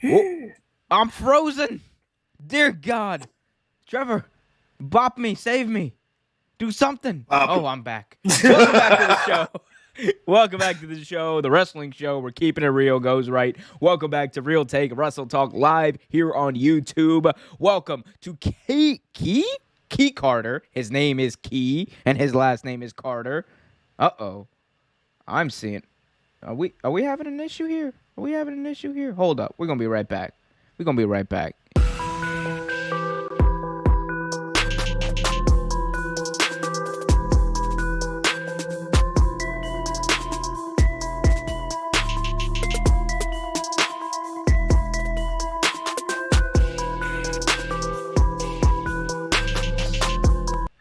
Whoa, I'm frozen. Dear God. Trevor, bop me, save me. Do something. Oh, I'm back. Welcome back to the show. Welcome back to the show, the wrestling show. We're keeping it real, goes right. Welcome back to Real Take Wrestle Talk live here on YouTube. Welcome to Key Carter. His name is Key, and his last name is Carter. Uh-oh. I'm seeing. Are we having an issue here? Are we having an issue here? Hold up. We're gonna be right back. We're gonna be right back.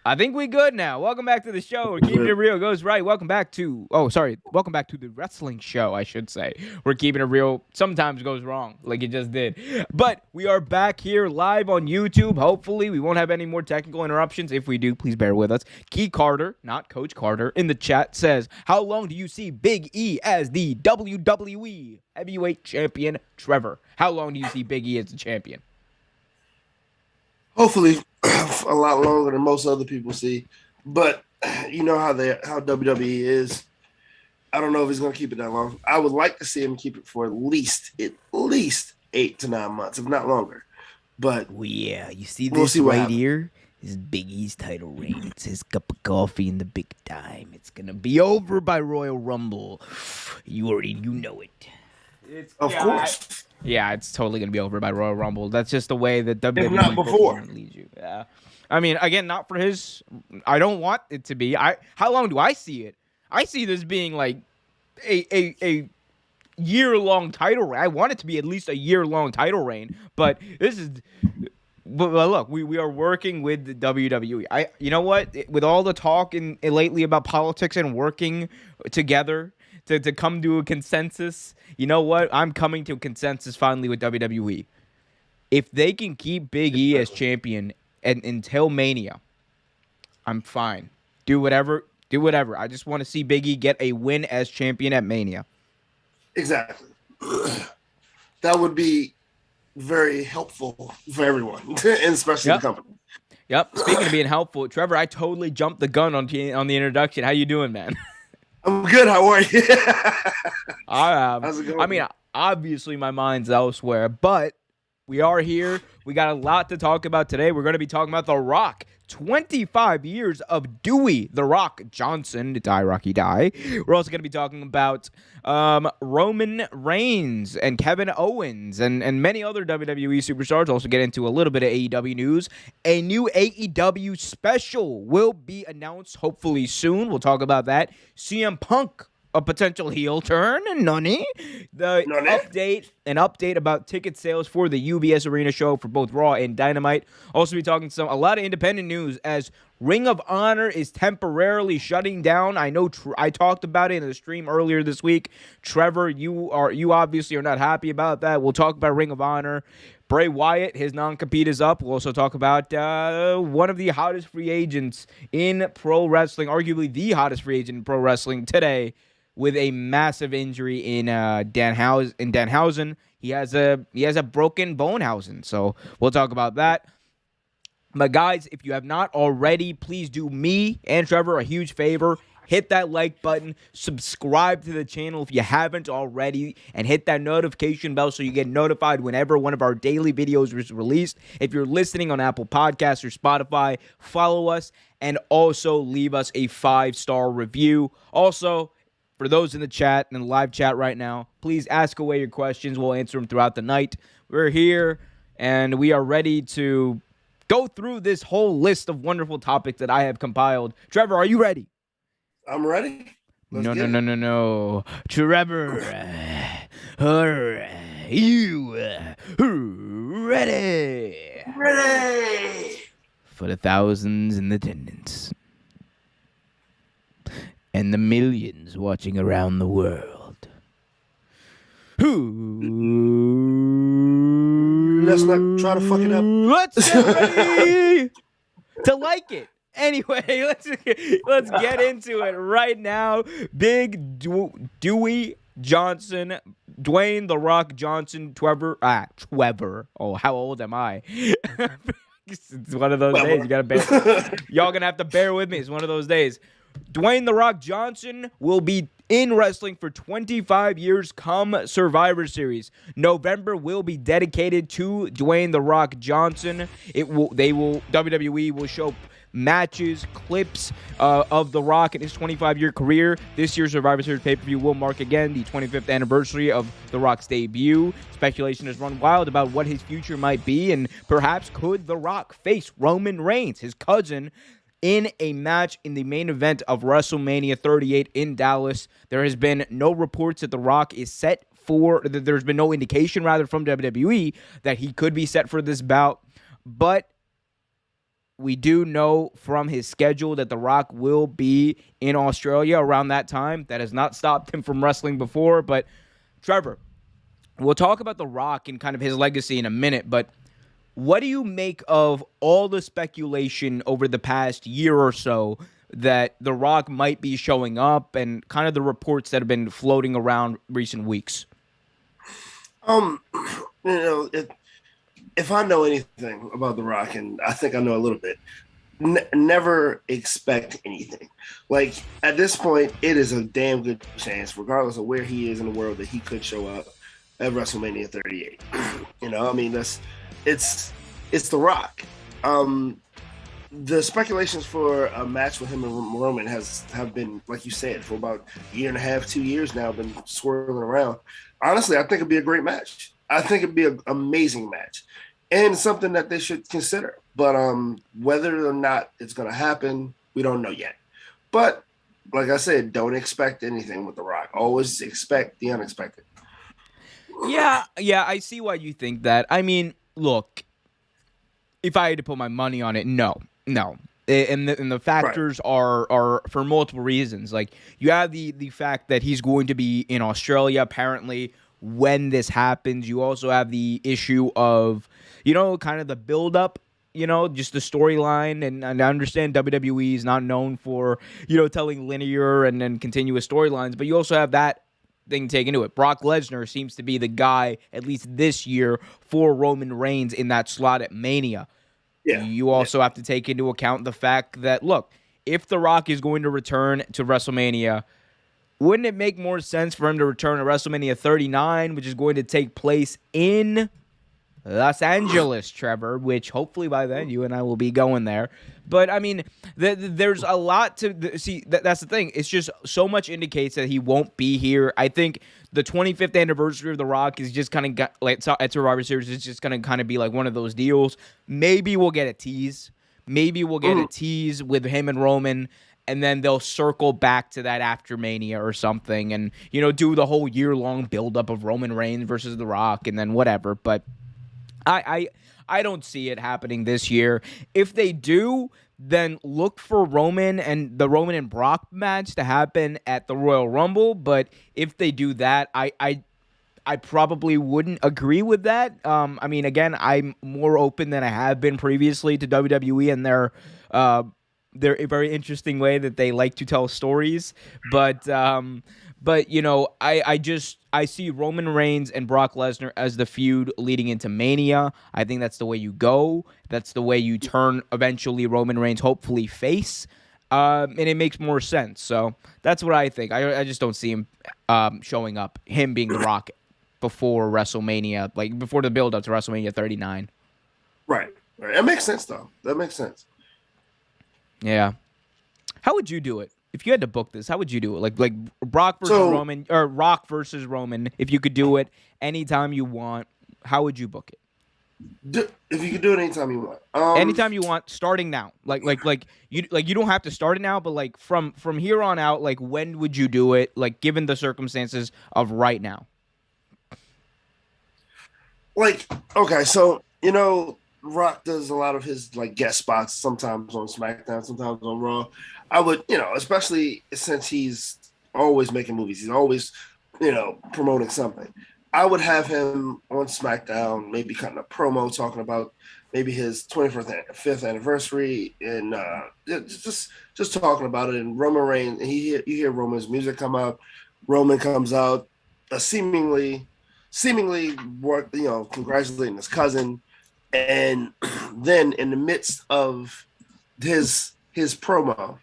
I think we good now. Welcome back to the show. We're keeping it real, goes right. Welcome back to the wrestling show, I should say. We're keeping it real. Sometimes goes wrong, like it just did. But we are back here live on YouTube. Hopefully, we won't have any more technical interruptions. If we do, please bear with us. Key Carter, not Coach Carter, in the chat says, how long do you see Big E as the WWE Heavyweight Champion? Trevor, how long do you see Big E as the champion? Hopefully, a lot longer than most other people see. But you know how WWE is. I don't know if he's going to keep it that long. I would like to see him keep it for at least 8 to 9 months, if not longer. But yeah, you see this right here? This is Big E's title reign. It's his cup of coffee in the big time. It's going to be over by Royal Rumble. You know it. Of course. Yeah, it's totally going to be over by Royal Rumble. That's just the way that WWE if not before leads you. Yeah. I mean, again, not for his. I don't want it to be. How long do I see it? I see this being like a year-long title reign. I want it to be at least a year-long title reign. But this is. But look, we are working with the WWE. You know what? With all the talk lately about politics and working together to come to a consensus, you know what? I'm coming to a consensus finally with WWE. If they can keep Big E as champion until Mania, I'm fine. Do whatever. I just want to see Big E get a win as champion at Mania. Exactly. That would be very helpful for everyone, and especially the company. Yep. Speaking of being helpful, Trevor, I totally jumped the gun on the introduction. How you doing, man? I'm good. How are you? How's it going? I mean, obviously my mind's elsewhere, but we are here. We got a lot to talk about today. We're going to be talking about The Rock. 25 years of Dewey The Rock Johnson. Die, Rocky, die. We're also going to be talking about Roman Reigns and Kevin Owens and many other WWE superstars. Also get into a little bit of AEW news. A new AEW special will be announced hopefully soon. We'll talk about that. CM Punk, a potential heel turn, and Nani. An update about ticket sales for the UBS Arena show for both Raw and Dynamite. Also be talking a lot of independent news as Ring of Honor is temporarily shutting down. I know I talked about it in the stream earlier this week. Trevor, you obviously are not happy about that. We'll talk about Ring of Honor. Bray Wyatt, his non-compete is up. We'll also talk about one of the hottest free agents in pro wrestling, arguably the hottest free agent in pro wrestling today, with a massive injury in Danhausen. He has a broken Bonehausen. So we'll talk about that. But guys, if you have not already, please do me and Trevor a huge favor. Hit that like button, subscribe to the channel if you haven't already, and hit that notification bell so you get notified whenever one of our daily videos is released. If you're listening on Apple Podcasts or Spotify, follow us and also leave us a 5-star review. Also, for those in the chat and the live chat right now, please ask away your questions. We'll answer them throughout the night. We're here, and we are ready to go through this whole list of wonderful topics that I have compiled. Trevor, are you ready? I'm ready. No. Trevor, are you ready? Ready. For the thousands in attendance and the millions watching around the world. Let's not try to fuck it up. Let's get ready to like it. Anyway, let's get into it right now. Big Dewey Johnson, Dwayne The Rock Johnson, Trevor. Oh, how old am I? It's one of those days. You gotta bear. Y'all gonna have to bear with me. It's one of those days. Dwayne The Rock Johnson will be in wrestling for 25 years come Survivor Series. November will be dedicated to Dwayne The Rock Johnson. WWE will show matches, clips of The Rock in his 25-year career. This year's Survivor Series pay-per-view will mark again the 25th anniversary of The Rock's debut. Speculation has run wild about what his future might be, and perhaps could The Rock face Roman Reigns, his cousin, in a match in the main event of WrestleMania 38 in Dallas. There has been no reports that The Rock is set for, there's been no indication, rather, from WWE that he could be set for this bout, but we do know from his schedule that The Rock will be in Australia around that time. That has not stopped him from wrestling before, but Trevor, we'll talk about The Rock and kind of his legacy in a minute, but what do you make of all the speculation over the past year or so that The Rock might be showing up and kind of the reports that have been floating around recent weeks? If I know anything about The Rock, and I think I know a little bit, never expect anything. Like, at this point, it is a damn good chance, regardless of where he is in the world, that he could show up at WrestleMania 38. It's The Rock. The speculations for a match with him and Roman have been, like you said, for about a year and a half, 2 years now, been swirling around. Honestly, I think it'd be a great match. I think it'd be an amazing match and something that they should consider. But whether or not it's going to happen, we don't know yet. But like I said, don't expect anything with The Rock. Always expect the unexpected. Yeah, I see why you think that. I mean, look, if I had to put my money on it, no. And the factors are for multiple reasons. Like, you have the fact that he's going to be in Australia, apparently, when this happens. You also have the issue of, kind of the build-up, just the storyline. And I understand WWE is not known for, telling linear and then continuous storylines. But you also have that thing taken to it. Brock Lesnar seems to be the guy, at least this year, for Roman Reigns in that slot at Mania. Yeah. You also have to take into account the fact that, look, if The Rock is going to return to WrestleMania, wouldn't it make more sense for him to return to WrestleMania 39, which is going to take place in Los Angeles, Trevor, which hopefully by then you and I will be going there. But, I mean, there's a lot to see. That's the thing. It's just so much indicates that he won't be here. I think the 25th anniversary of The Rock is just kind of like at Survivor Series. It's just going to kind of be like one of those deals. Maybe we'll get a tease. Maybe we'll get a tease with him and Roman, and then they'll circle back to that after Mania or something and, do the whole year-long buildup of Roman Reigns versus The Rock and then whatever. But I don't see it happening this year. If they do, then look for Roman and Brock match to happen at the Royal Rumble. But if they do that, I probably wouldn't agree with that. I mean, again, I'm more open than I have been previously to WWE and their very interesting way that they like to tell stories. But I see Roman Reigns and Brock Lesnar as the feud leading into Mania. I think that's the way you go. That's the way you turn eventually Roman Reigns, hopefully, face. And it makes more sense. So that's what I think. I just don't see him showing up, him being The Rock before WrestleMania, like before the build-up to WrestleMania 39. Right. That makes sense, though. That makes sense. Yeah. How would you do it? If you had to book this, how would you do it? Like Brock versus Roman, or Rock versus Roman, if you could do it anytime you want, how would you book it? If you could do it anytime you want. Anytime you want, starting now. Like you don't have to start it now, but like from here on out, like when would you do it? Like given the circumstances of right now. Like, okay, so Rock does a lot of his like guest spots, sometimes on SmackDown, sometimes on Raw. I would, especially since he's always making movies, he's always, promoting something. I would have him on SmackDown, maybe cutting a promo talking about maybe his 25th anniversary, and just talking about it. And Roman Reigns, you hear Roman's music come out. Roman comes out, seemingly congratulating his cousin, and then in the midst of his promo,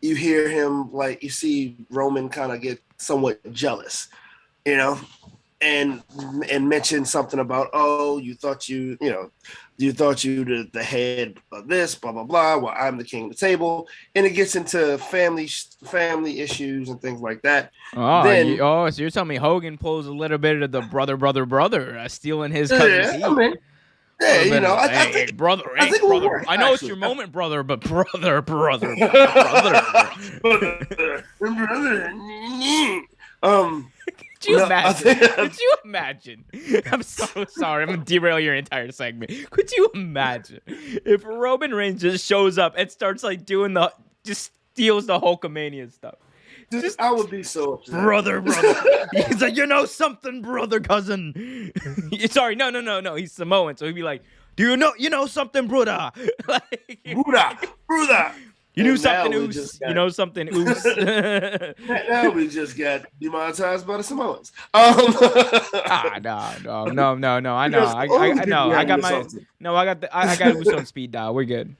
you hear him, like, you see Roman kind of get somewhat jealous, you know, and mention something about, oh, you thought you the head of this, blah blah blah. Well, I'm the king of the table, and it gets into family issues and things like that. So you're telling me Hogan pulls a little bit of the brother, stealing his cousin's heat. I mean, yeah, you know, I think brother. I think brother. Work, I know actually. It's your moment, brother, but brother. Could you imagine? Could you imagine? I'm so sorry. I'm gonna derail your entire segment. Could you imagine if Roman Reigns just shows up and starts like doing just steals the Hulkamania stuff? I would be so upset. Brother. He's like, you know something, brother, cousin. Sorry, no. He's Samoan, so he'd be like, do you know something, brother? Like, brother. You knew something, Oos. You know something, Oos. Now we just got demonetized by the Samoans. No. I know. I got Oos on speed dial. We're good.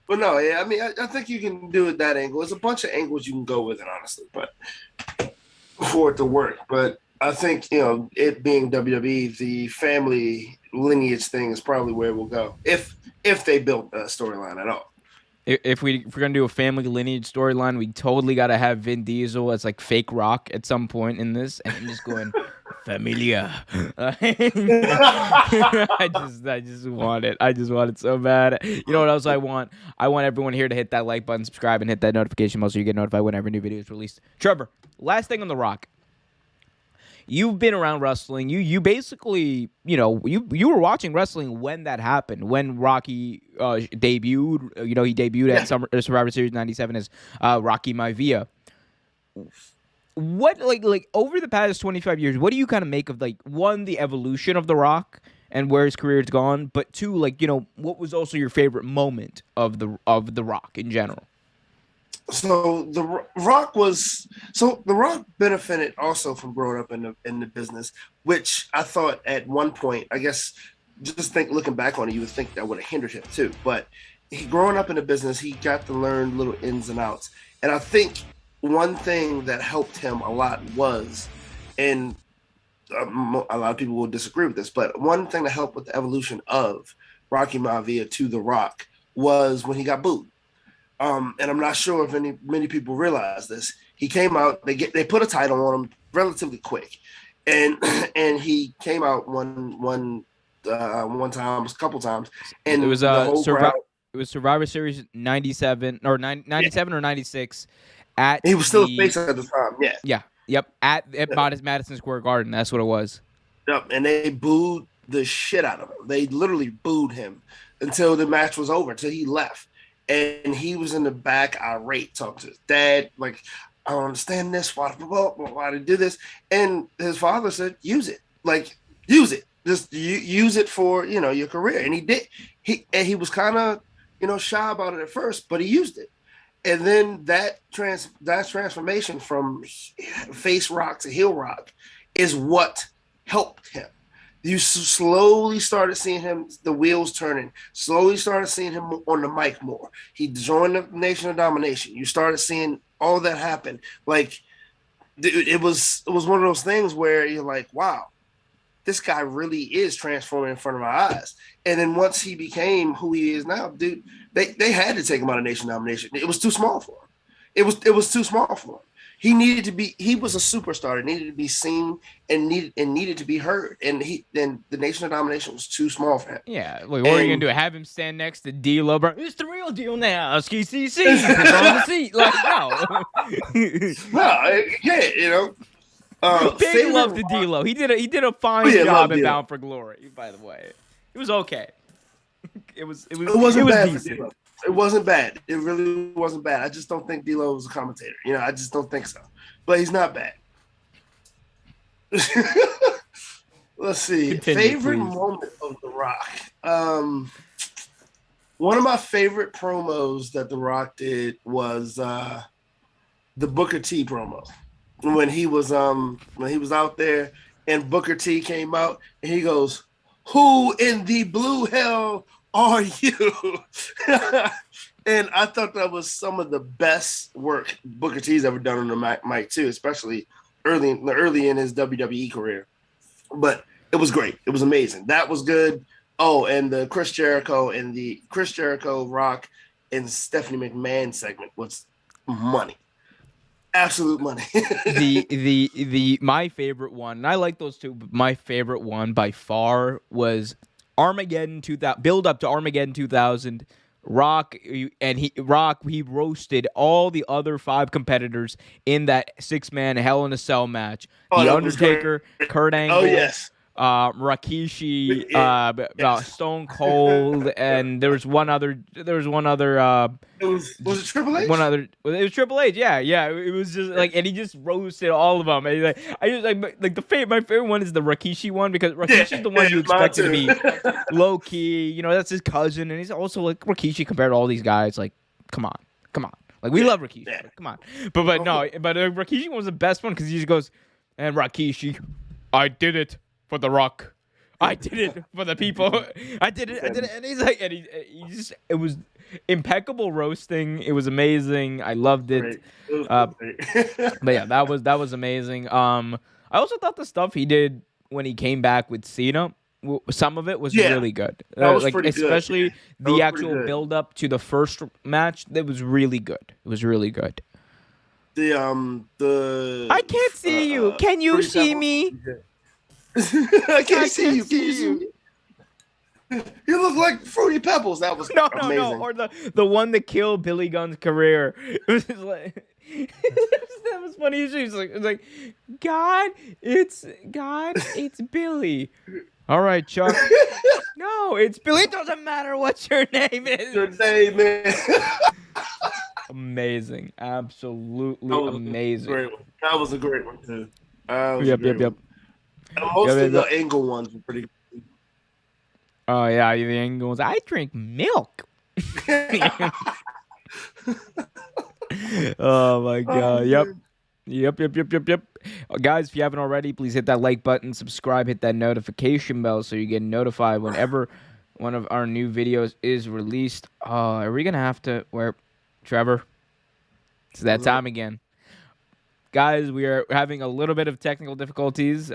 But no, yeah, I mean, I think you can do it that angle. There's a bunch of angles you can go with it, honestly, but for it to work. But I think, it being WWE, the family lineage thing is probably where we'll go if they built a storyline at all. If we're gonna do a family lineage storyline, we totally gotta have Vin Diesel as like fake Rock at some point in this, and I'm just going familia. I just want it. I just want it so bad. You know what else I want? I want everyone here to hit that like button, subscribe, and hit that notification bell so you get notified whenever a new video is released. Trevor, last thing on The Rock. You've been around wrestling. You basically, you were watching wrestling when that happened. When Rocky debuted, he debuted at Survivor Series '97 as Rocky Maivia. What like over the past 25 years, what do you kind of make of one, the evolution of The Rock and where his career's gone, but two, what was also your favorite moment of the Rock in general? So The Rock benefited also from growing up in the business, which I thought at one point, I guess, looking back on it, you would think that would have hindered him too. But growing up in the business, he got to learn little ins and outs. And I think one thing that helped him a lot was, and a lot of people will disagree with this, but one thing that helped with the evolution of Rocky Maivia to The Rock was when he got booed. And I'm not sure if many people realize this. He came out. They put a title on him relatively quick, and he came out one time, a couple times, and it was Survivor Series '97 or '97 or '96. He was still a face at the time. Yep. At Madison Square Garden. That's what it was. Yep. And they booed the shit out of him. They literally booed him until the match was over, until he left. And he was in the back, irate, talking to his dad, like, I don't understand this. Why did he do this? And his father said, use it. Like, use it. Just use it for, your career. And he did. He was kind of, shy about it at first, but he used it. And then that transformation from face Rock to heel Rock is what helped him. You slowly started seeing him, the wheels turning. Slowly started seeing him on the mic more. He joined the Nation of Domination. You started seeing all that happen. Like, it was one of those things where you're like, wow, this guy really is transforming in front of our eyes. And then once he became who he is now, dude, they had to take him out of Nation of Domination. It was too small for him. It was too small for him. He was a superstar. It needed to be seen and needed to be heard. And the Nation of Domination was too small for him. Yeah. Like, what are you going to do? Have him stand next to D-Lo, bro? It's the real deal now. SKCC. Put on the seat. Like, no. Big love to D-Lo. He did a fine job at Bound for Glory, by the way. It was okay. It wasn't bad decent. It wasn't bad. It really wasn't bad. I just don't think D-Lo was a commentator. I just don't think so. But he's not bad. Let's see. Continue, favorite please. Moment of The Rock. One of my favorite promos that The Rock did was the Booker T promo when he was out there and Booker T came out and he goes, "Who in the blue hell are you?" And I thought that was some of the best work Booker T's ever done on the mic too, especially early in his WWE career. But it was great. It was amazing. That was good. Oh, and the Chris Jericho, Rock, and Stephanie McMahon segment was money. Absolute money. the my favorite one, and I like those two, but my favorite one by far was Armageddon 2000, build up to Armageddon 2000. Rock he roasted all the other 5 competitors in that 6-man Hell in a Cell match. The Undertaker, Kurt Angle, Rikishi, Stone Cold, and there was one other. Was it Triple H? It was Triple H. Yeah. It was just like, and he just roasted all of them. And my favorite one is the Rikishi one, because Rikishi's the one you expect to be low key. You know, that's his cousin, and he's also like Rikishi compared to all these guys. Like, come on. Like, we love Rikishi. Yeah. Come on. But Rikishi was the best one because he just goes, and Rikishi, I did it for The Rock. I did it for the people. I did it. And he's like, it was impeccable roasting. It was amazing. I loved it. But yeah, that was amazing. I also thought the stuff he did when he came back with Cena, some of it was really good. That was pretty good. Especially the actual build up to the first match. That was really good. It was really good. I can't see you. Can you see me? I can't see you. Can you see me? You look like Fruity Pebbles. That was amazing. No. Or the one that killed Billy Gunn's career. It was like that was funny. She's like, God, it's Billy. All right, Chuck. No, it's Billy. It doesn't matter what your name is. Your name is. Amazing. Absolutely amazing. Great one. That was a great one too. Yep. Most of the Angle ones were pretty good. Oh yeah, the Angle ones. I drink milk. Oh my God. Yep. Guys, if you haven't already, please hit that like button, subscribe, hit that notification bell so you get notified whenever one of our new videos is released. Are we gonna have to Trevor? It's that time again. Guys, we are having a little bit of technical difficulties.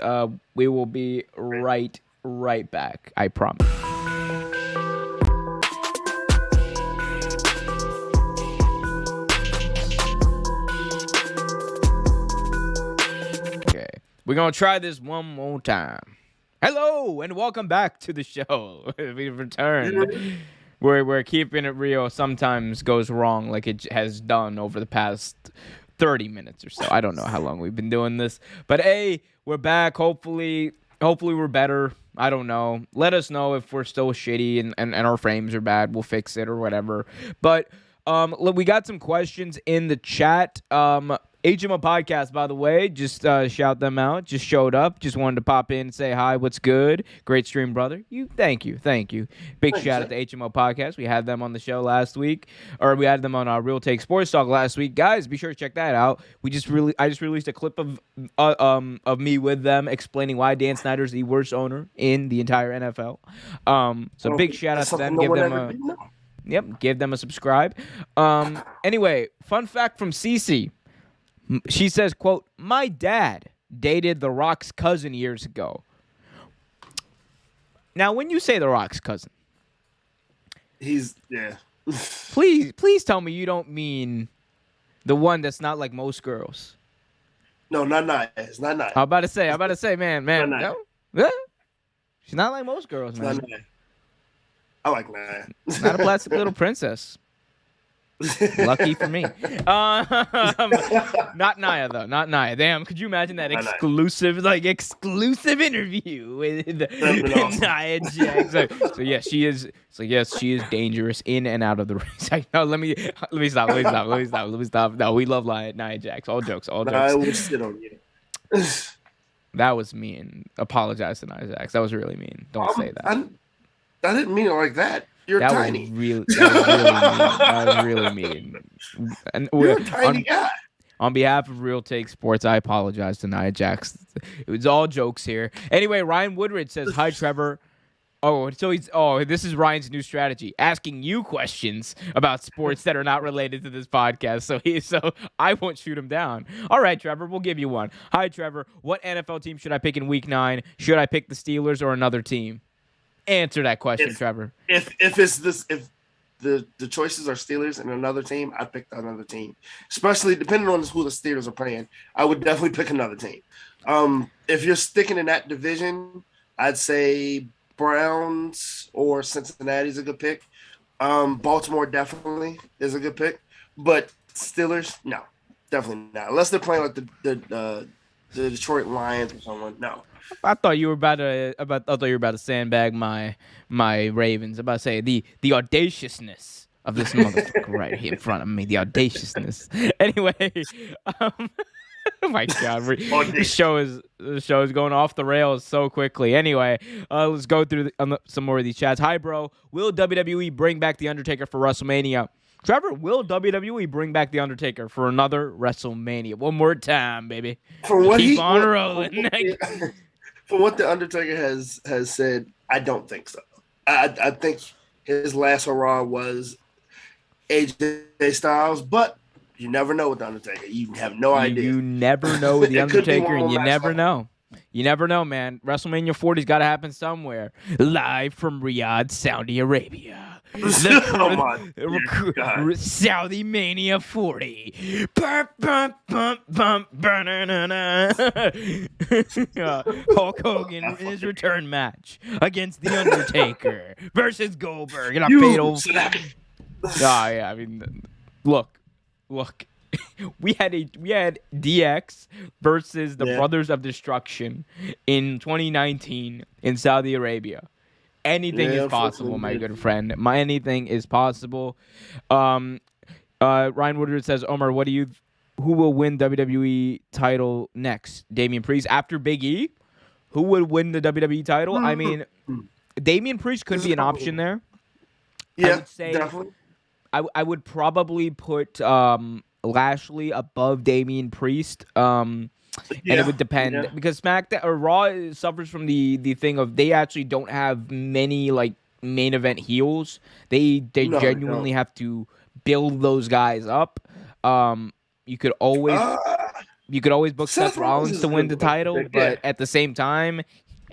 We will be right back. I promise. Okay, we're gonna try this one more time. Hello and welcome back to the show. We've returned. We're keeping it real. Sometimes goes wrong, like it has done over the past 30 minutes or so. I don't know how long we've been doing this, but hey, we're back. Hopefully we're better. I don't know. Let us know if we're still shitty and our frames are bad. We'll fix it or whatever. But look, we got some questions in the chat. HMO Podcast, by the way, just shout them out. Just showed up. Just wanted to pop in and say hi. What's good? Great stream, brother. Thank you. Big shout out to HMO Podcast. We had them on the show last week, or we had them on our Real Take Sports Talk last week. Guys, be sure to check that out. I just released a clip of me with them explaining why Dan Snyder's the worst owner in the entire NFL. So big shout out to them. Give them a subscribe. Anyway, fun fact from Cece. She says, quote, my dad dated The Rock's cousin years ago. Now, when you say The Rock's cousin, please tell me you don't mean the one that's not like most girls. No, not Nia. It's not Nia. I'm about to say, man. No? She's not like most girls, man. Not Nia. I like Nia. Not a plastic little princess. Lucky for me. Not Nia though. Not Nia. Damn, could you imagine that exclusive interview with Nia Jax? So yes, she is. So yes, she is dangerous in and out of the race. No, let me stop. No, we love Nia Jax. All jokes. I will sit on you. That was mean. Apologize to Nia Jax. That was really mean. Don't say that. I didn't mean it like that. You're tiny. That was really mean. And you're a tiny guy. On behalf of Real Take Sports, I apologize to Nia Jax. It was all jokes here. Anyway, Ryan Woodridge says, "Hi, Trevor." This is Ryan's new strategy, asking you questions about sports that are not related to this podcast. So I won't shoot him down. All right, Trevor, we'll give you one. Hi, Trevor. What NFL team should I pick in Week 9? Should I pick the Steelers or another team? Answer that question, Trevor. If the choices are Steelers and another team, I pick another team. Especially depending on who the Steelers are playing, I would definitely pick another team. If you're sticking in that division, I'd say Browns or Cincinnati is a good pick. Baltimore definitely is a good pick, but Steelers, no, definitely not. Unless they're playing like the Detroit Lions or someone. No. I thought you were about to sandbag my Ravens. I'm about to say the audaciousness of this motherfucker right here in front of me. The audaciousness. Anyway, oh my God, the show is going off the rails so quickly. Anyway, let's go through some more of these chats. Hi, bro. Will WWE bring back The Undertaker for WrestleMania? Trevor, will WWE bring back The Undertaker for another WrestleMania? One more time, baby. Keep on rolling. From what The Undertaker has said, I don't think so. I think his last hurrah was AJ Styles, but you never know with The Undertaker. You have no idea. You never know with The Undertaker, and you never know. You never know, man. WrestleMania 40's got to happen somewhere. Live from Riyadh, Saudi Arabia. Saudi Mania 40. Hulk Hogan in his return match against The Undertaker versus Goldberg in a fatal. Yeah, I mean, look. We had DX versus the Brothers of Destruction in 2019 in Saudi Arabia. Anything is possible, my good friend. Anything is possible. Ryan Woodard says, Omar, who will win WWE title next? Damian Priest after Big E? Who would win the WWE title? I mean, Damian Priest could be an option there. Yeah, I would say, definitely. I would probably put Lashley above Damian Priest. And it would depend because SmackDown or Raw suffers from the thing of they actually don't have many like main event heels. They genuinely have to build those guys up. You could always book Seth Rollins to win the title, but at the same time,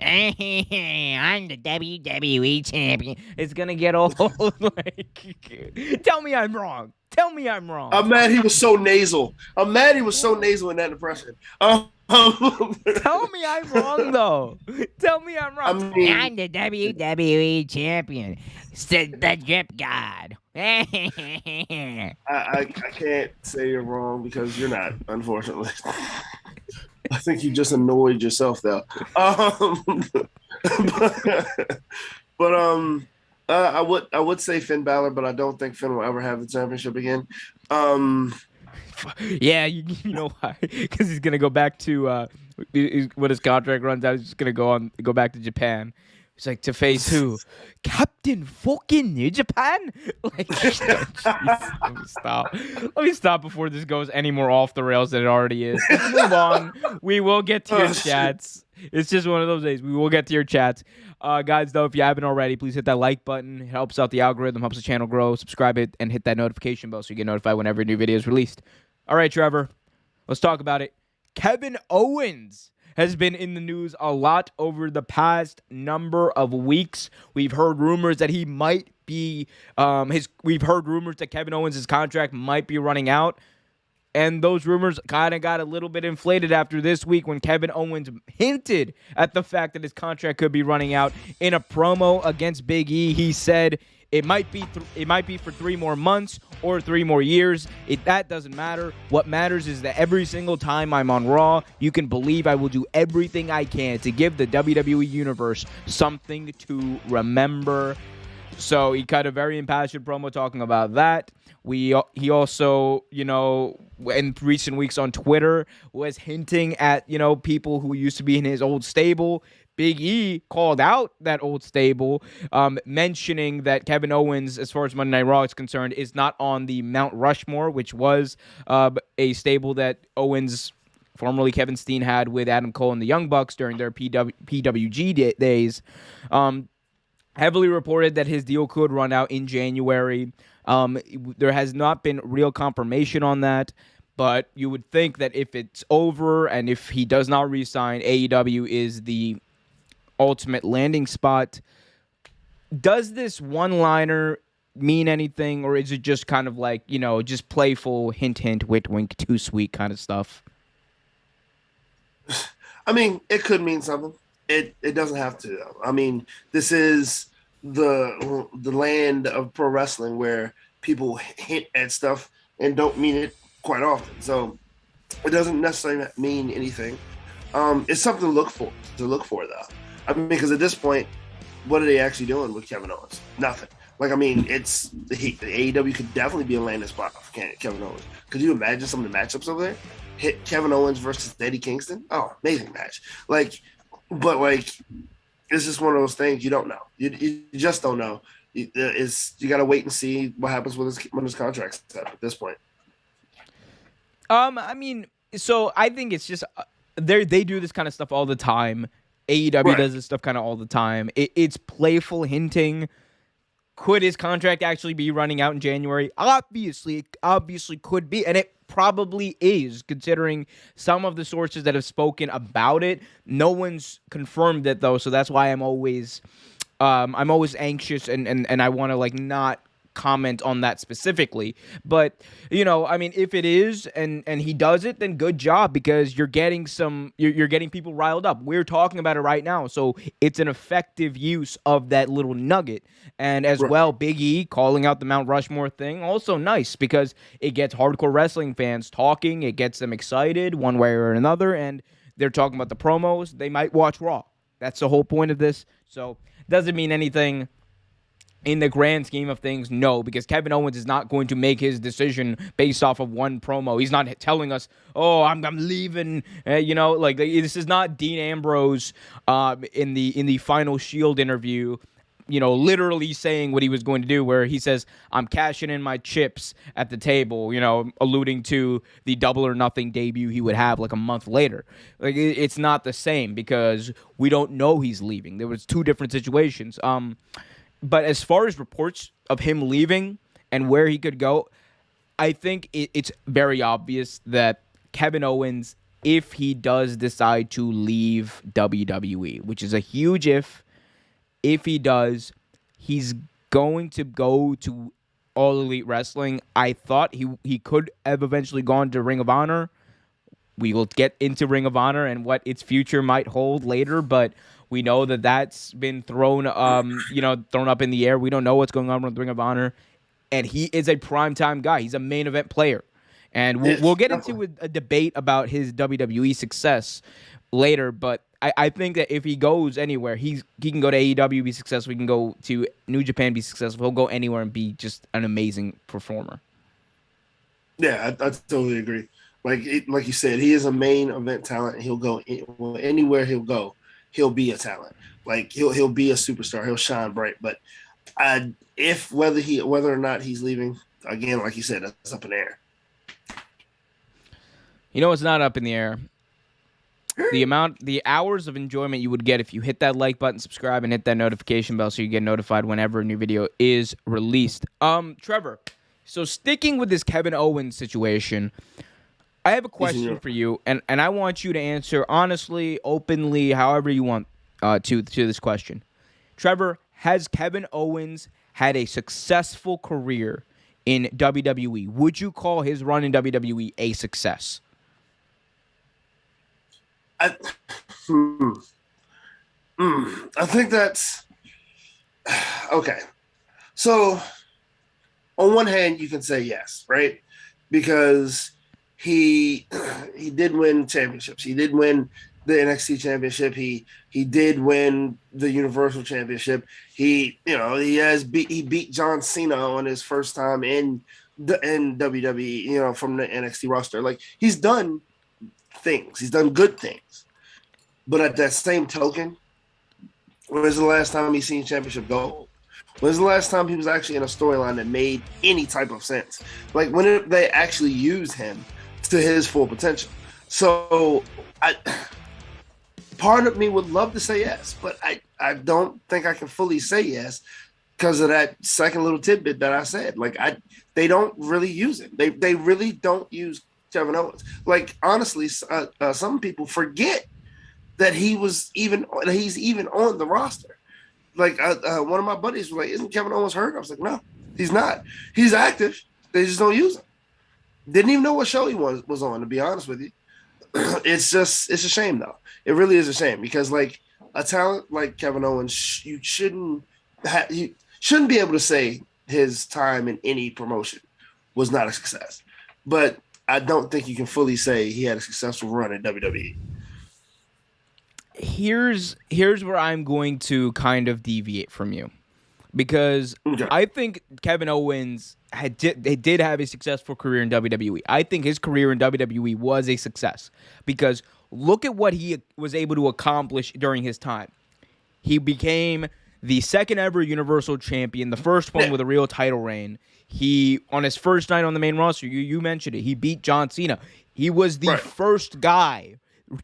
I'm the WWE champion. It's gonna get old. Tell me I'm wrong. I'm mad he was so nasal. in that impression. Tell me I'm wrong, though. Tell me I'm wrong. I'm the WWE champion. Said the drip god. I can't say you're wrong because you're not, unfortunately. I think you just annoyed yourself, though. I would say Finn Balor, but I don't think Finn will ever have the championship again. Yeah, you know why? Because he's gonna go back to when his contract runs out. He's just gonna go back to Japan. He's like, to face who? Captain fucking New Japan? Like, geez, let me stop before this goes any more off the rails than it already is. Let's move on. We will get to your chats. It's just one of those days. We will get to your chats. Guys, though, if you haven't already, please hit that like button. It helps out the algorithm, helps the channel grow. Subscribe it, and hit that notification bell so you get notified whenever a new video is released. All right, Trevor, let's talk about it. Kevin Owens has been in the news a lot over the past number of weeks. We've heard rumors that he might be we've heard rumors that Kevin Owens' contract might be running out. And those rumors kind of got a little bit inflated after this week when Kevin Owens hinted at the fact that his contract could be running out. In a promo against Big E, he said it might be for 3 more months or 3 more years. That doesn't matter. What matters is that every single time I'm on Raw, you can believe I will do everything I can to give the WWE Universe something to remember. So he cut a very impassioned promo talking about that. He also, in recent weeks on Twitter was hinting at, people who used to be in his old stable Big E called out that old stable, mentioning that Kevin Owens, as far as Monday Night Raw is concerned, is not on the Mount Rushmore, which was a stable that Owens, formerly Kevin Steen, had with Adam Cole and the Young Bucks during their PWG days. Heavily reported that his deal could run out in January. There has not been real confirmation on that, but you would think that if it's over and if he does not re-sign, AEW is the ultimate landing spot. Does this one-liner mean anything, or is it just kind of like, just playful hint, hint, wink, wink, too sweet kind of stuff? I mean, it could mean something. It doesn't have to, though. I mean, this is the land of pro wrestling where people hint at stuff and don't mean it quite often. So it doesn't necessarily mean anything. It's something to look for, though. I mean, because at this point, what are they actually doing with Kevin Owens? Nothing. Like, I mean, the AEW could definitely be a landing spot for Kevin Owens. Could you imagine some of the matchups over there? Hit Kevin Owens versus Eddie Kingston? Oh, amazing match. But it's just one of those things you don't know. You just don't know. You got to wait and see what happens when his contract's up at this point. I mean, so I think it's just they do this kind of stuff all the time. AEW does this stuff kind of all the time. It's playful hinting. Could his contract actually be running out in January? Obviously could be, and it probably is, considering some of the sources that have spoken about it. No one's confirmed it, though, so that's why I'm always anxious and I want to not comment on that specifically. But I mean, if it is and he does it, then good job, because you're getting people riled up. We're talking about it right now, so it's an effective use of that little nugget. And as well, Big E calling out the Mount Rushmore thing, also nice, because it gets hardcore wrestling fans talking, it gets them excited one way or another, and they're talking about the promos. They might watch Raw. That's the whole point of this. So doesn't mean anything in the grand scheme of things, no, because Kevin Owens is not going to make his decision based off of one promo. He's not telling us, "Oh, I'm leaving." This is not Dean Ambrose in the final Shield interview, literally saying what he was going to do, where he says, "I'm cashing in my chips at the table," alluding to the Double or Nothing debut he would have a month later. It's not the same, because we don't know he's leaving. There was two different situations. But as far as reports of him leaving and where he could go, I think it's very obvious that Kevin Owens, if he does decide to leave WWE, which is a huge if he does, he's going to go to All Elite Wrestling. I thought he could have eventually gone to Ring of Honor. We will get into Ring of Honor and what its future might hold later, but we know that that's been thrown up in the air. We don't know what's going on with Ring of Honor, and he is a primetime guy. He's a main event player, and we'll get into a debate about his WWE success later. But I think that if he goes anywhere, he can go to AEW, be successful. He can go to New Japan, be successful. He'll go anywhere and be just an amazing performer. Yeah, I totally agree. Like you said, he is a main event talent. He'll go anywhere he'll go. He'll be a talent. He'll be a superstar. He'll shine bright. But whether or not he's leaving, again, like you said, that's up in the air. It's not up in the air. The hours of enjoyment you would get if you hit that like button, subscribe, and hit that notification bell so you get notified whenever a new video is released. Trevor, so sticking with this Kevin Owens situation, I have a question for you, and I want you to answer honestly, openly, however you want to this question. Trevor, has Kevin Owens had a successful career in WWE? Would you call his run in WWE a success? I think that's okay. So on one hand, you can say yes, right? Because he did win championships. He did win the NXT championship. He did win the Universal Championship. He beat John Cena on his first time in WWE, from the NXT roster. He's done things. He's done good things. But at that same token, When's the last time he's seen championship gold? When's the last time he was actually in a storyline that made any type of sense? Like when they actually used him to his full potential. So part of me would love to say yes, but I don't think I can fully say yes because of that second little tidbit that I said. Like they don't really use him. They really don't use Kevin Owens. Like honestly, some people forget that he's even on the roster. Like one of my buddies was like, "Isn't Kevin Owens hurt?" I was like, "No, he's not. He's active. They just don't use him." Didn't even know what show he was on. To be honest with you, it's a shame though. It really is a shame because like a talent like Kevin Owens, you shouldn't be able to say his time in any promotion was not a success. But I don't think you can fully say he had a successful run at WWE. Here's where I'm going to kind of deviate from you, because I think Kevin Owens did have a successful career in WWE. I think his career in WWE was a success because look at what he was able to accomplish during his time. He became the second ever Universal Champion, the first one with a real title reign. He, on his first night on the main roster, you mentioned it, he beat John Cena. He was the first guy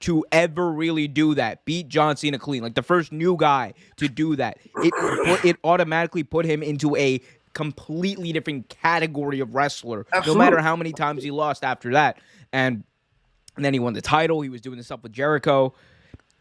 to ever really do that, beat John Cena clean, like the first new guy to do that. It automatically put him into a completely different category of wrestler. Absolutely. No matter how many times he lost after that. And then he won the title. He was doing this stuff with Jericho.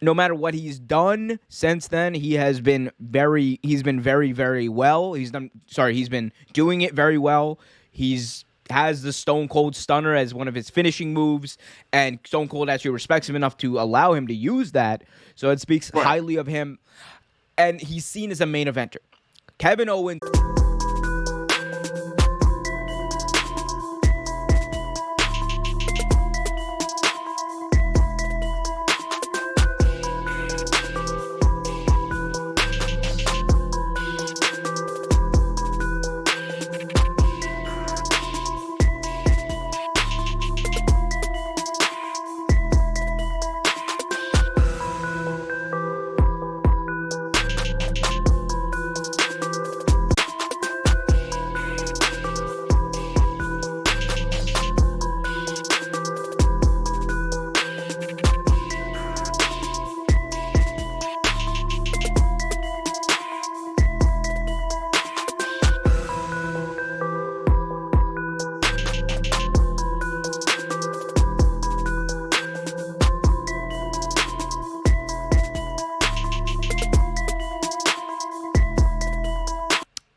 No matter what he's done since then, he's been very, very well. He's been doing it very well. He's has the Stone Cold Stunner as one of his finishing moves, and Stone Cold actually respects him enough to allow him to use that. So it speaks highly of him. And he's seen as a main eventer. Kevin Owens.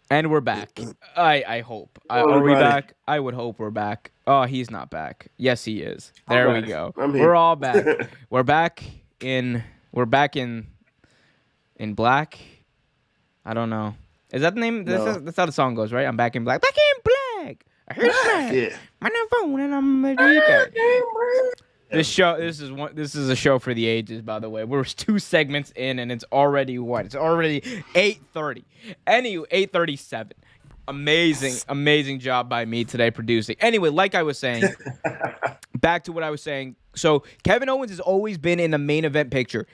And we're back. I hope. Are we back? I would hope we're back. Oh, he's not back. Yes, he is. There we go. We're all back. We're back in black. I don't know. Is that the name? No. That's how the song goes, right? I'm back in black. Back in black. I heard black. Yeah. My phone and I'm back. This is a show for the ages, by the way. We're 2 segments in, and it's already what? It's already 8:30. Anyway, 8:37. Amazing job by me today producing. Anyway, like I was saying, back to what I was saying. So Kevin Owens has always been in the main event picture.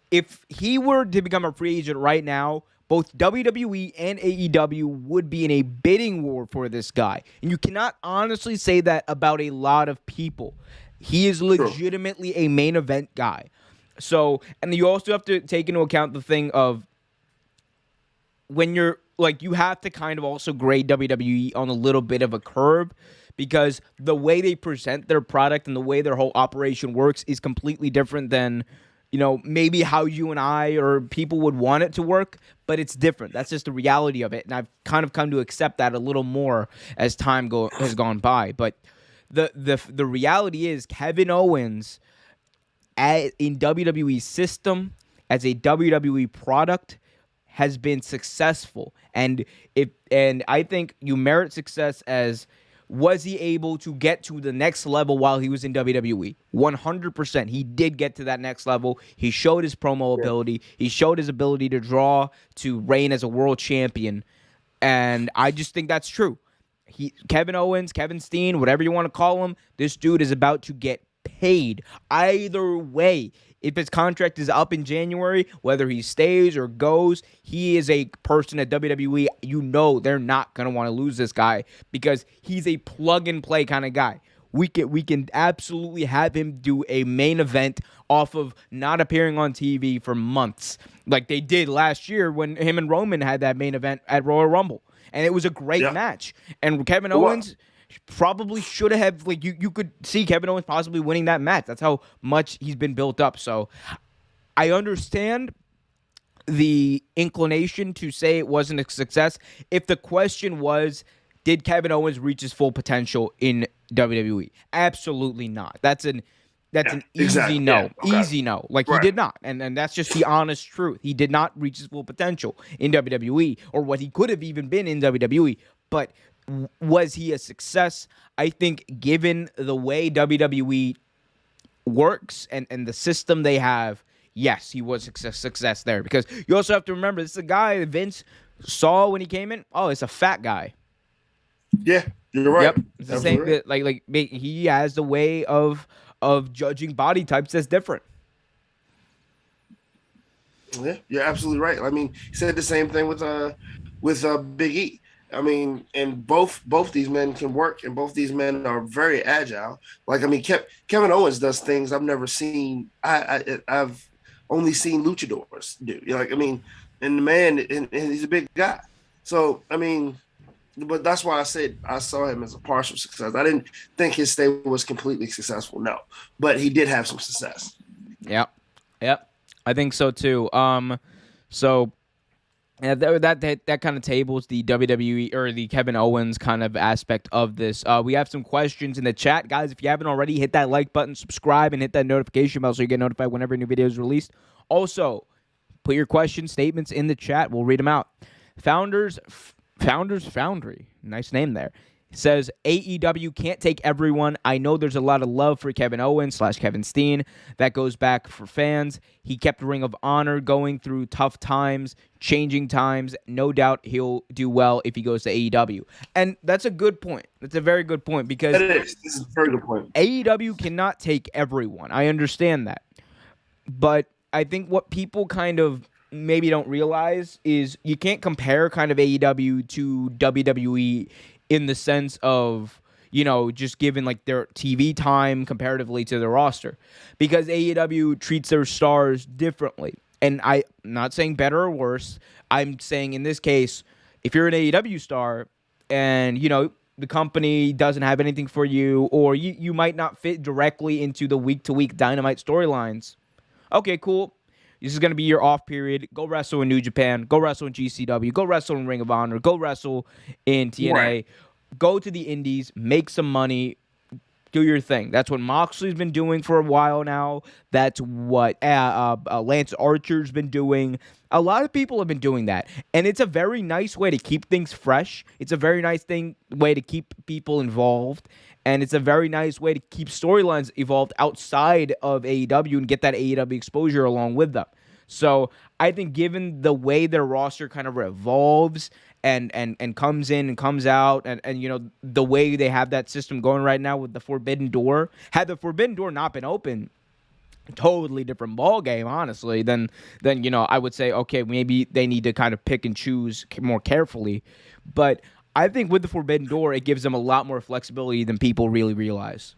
If he were to become a free agent right now, both WWE and AEW would be in a bidding war for this guy. And you cannot honestly say that about a lot of people. He is legitimately a main event guy. So, and you also have to take into account the thing of when you're, like, you have to kind of also grade WWE on a little bit of a curve because the way they present their product and the way their whole operation works is completely different than, you know, maybe how you and I or people would want it to work, but it's different. That's just the reality of it. And I've kind of come to accept that a little more as time has gone by. But the reality is Kevin Owens in WWE's system as a WWE product has been successful, and I think you merit success as was he able to get to the next level while he was in WWE? 100%. He did get to that next level. He showed his promo ability. He showed his ability to draw, to reign as a world champion, and I just think that's true. Kevin Owens, Kevin Steen, whatever you want to call him, this dude is about to get paid. Either way, If his contract is up in January, whether he stays or goes, he is a person at WWE. You know they're not going to want to lose this guy because he's a plug-and-play kind of guy. We can absolutely have him do a main event off of not appearing on TV for months, like they did last year when him and Roman had that main event at Royal Rumble, and it was a great match. And Kevin Owens probably should have, like, you could see Kevin Owens possibly winning that match. That's how much he's been built up. So I understand the inclination to say it wasn't a success. If the question was, did Kevin Owens reach his full potential in WWE? Absolutely not. That's an easy no. Easy no. Like, he did not. And that's just the honest truth. He did not reach his full potential in WWE, or what he could have even been in WWE. But was he a success? I think given the way WWE works and the system they have, yes, he was a success there. Because you also have to remember, this is a guy that Vince saw when he came in. Oh, it's a fat guy. Yeah, you're right. Yep, it's the same. Right. Like he has the way of judging body types that's different. Yeah, you're absolutely right. I mean, he said the same thing with Big E. I mean, and both these men can work, and both these men are very agile. Like, I mean, Kevin Owens does things I've never seen. I've only seen luchadors do. Like, I mean, and the man, and he's a big guy. So, I mean. But that's why I said I saw him as a partial success. I didn't think his stay was completely successful, no. But he did have some success. Yep. I think so too. So yeah, that kind of tables the WWE or the Kevin Owens kind of aspect of this. We have some questions in the chat, guys. If you haven't already, hit that like button, subscribe, and hit that notification bell so you get notified whenever a new video is released. Also, put your questions, statements in the chat. We'll read them out. Founders Foundry, nice name there, says AEW can't take everyone. I know there's a lot of love for Kevin Owens / Kevin Steen. That goes back for fans. He kept Ring of Honor going through tough times, changing times. No doubt he'll do well if he goes to AEW. And that's a good point. That's a very good point because this is a very good point. AEW cannot take everyone. I understand that. But I think what people kind of maybe don't realize is you can't compare kind of AEW to WWE in the sense of, you know, just given like their TV time comparatively to the roster, because AEW treats their stars differently. And I'm not saying better or worse. I'm saying in this case, if you're an AEW star and, you know, the company doesn't have anything for you, or you might not fit directly into the week-to-week Dynamite storylines, okay, cool. This is going to be your off period. Go wrestle in New Japan. Go wrestle in GCW. Go wrestle in Ring of Honor. Go wrestle in TNA. Right. Go to the indies. Make some money. Do your thing. That's what Moxley's been doing for a while now. That's what Lance Archer's been doing. A lot of people have been doing that. And it's a very nice way to keep things fresh. It's a very nice way to keep people involved. And it's a very nice way to keep storylines evolved outside of AEW and get that AEW exposure along with them. So I think given the way their roster kind of revolves and comes in and comes out, and you know, the way they have that system going right now with the Forbidden Door, had the Forbidden Door not been open, totally different ball game, honestly, then you know, I would say, okay, maybe they need to kind of pick and choose more carefully. But I think with the Forbidden Door, it gives them a lot more flexibility than people really realize.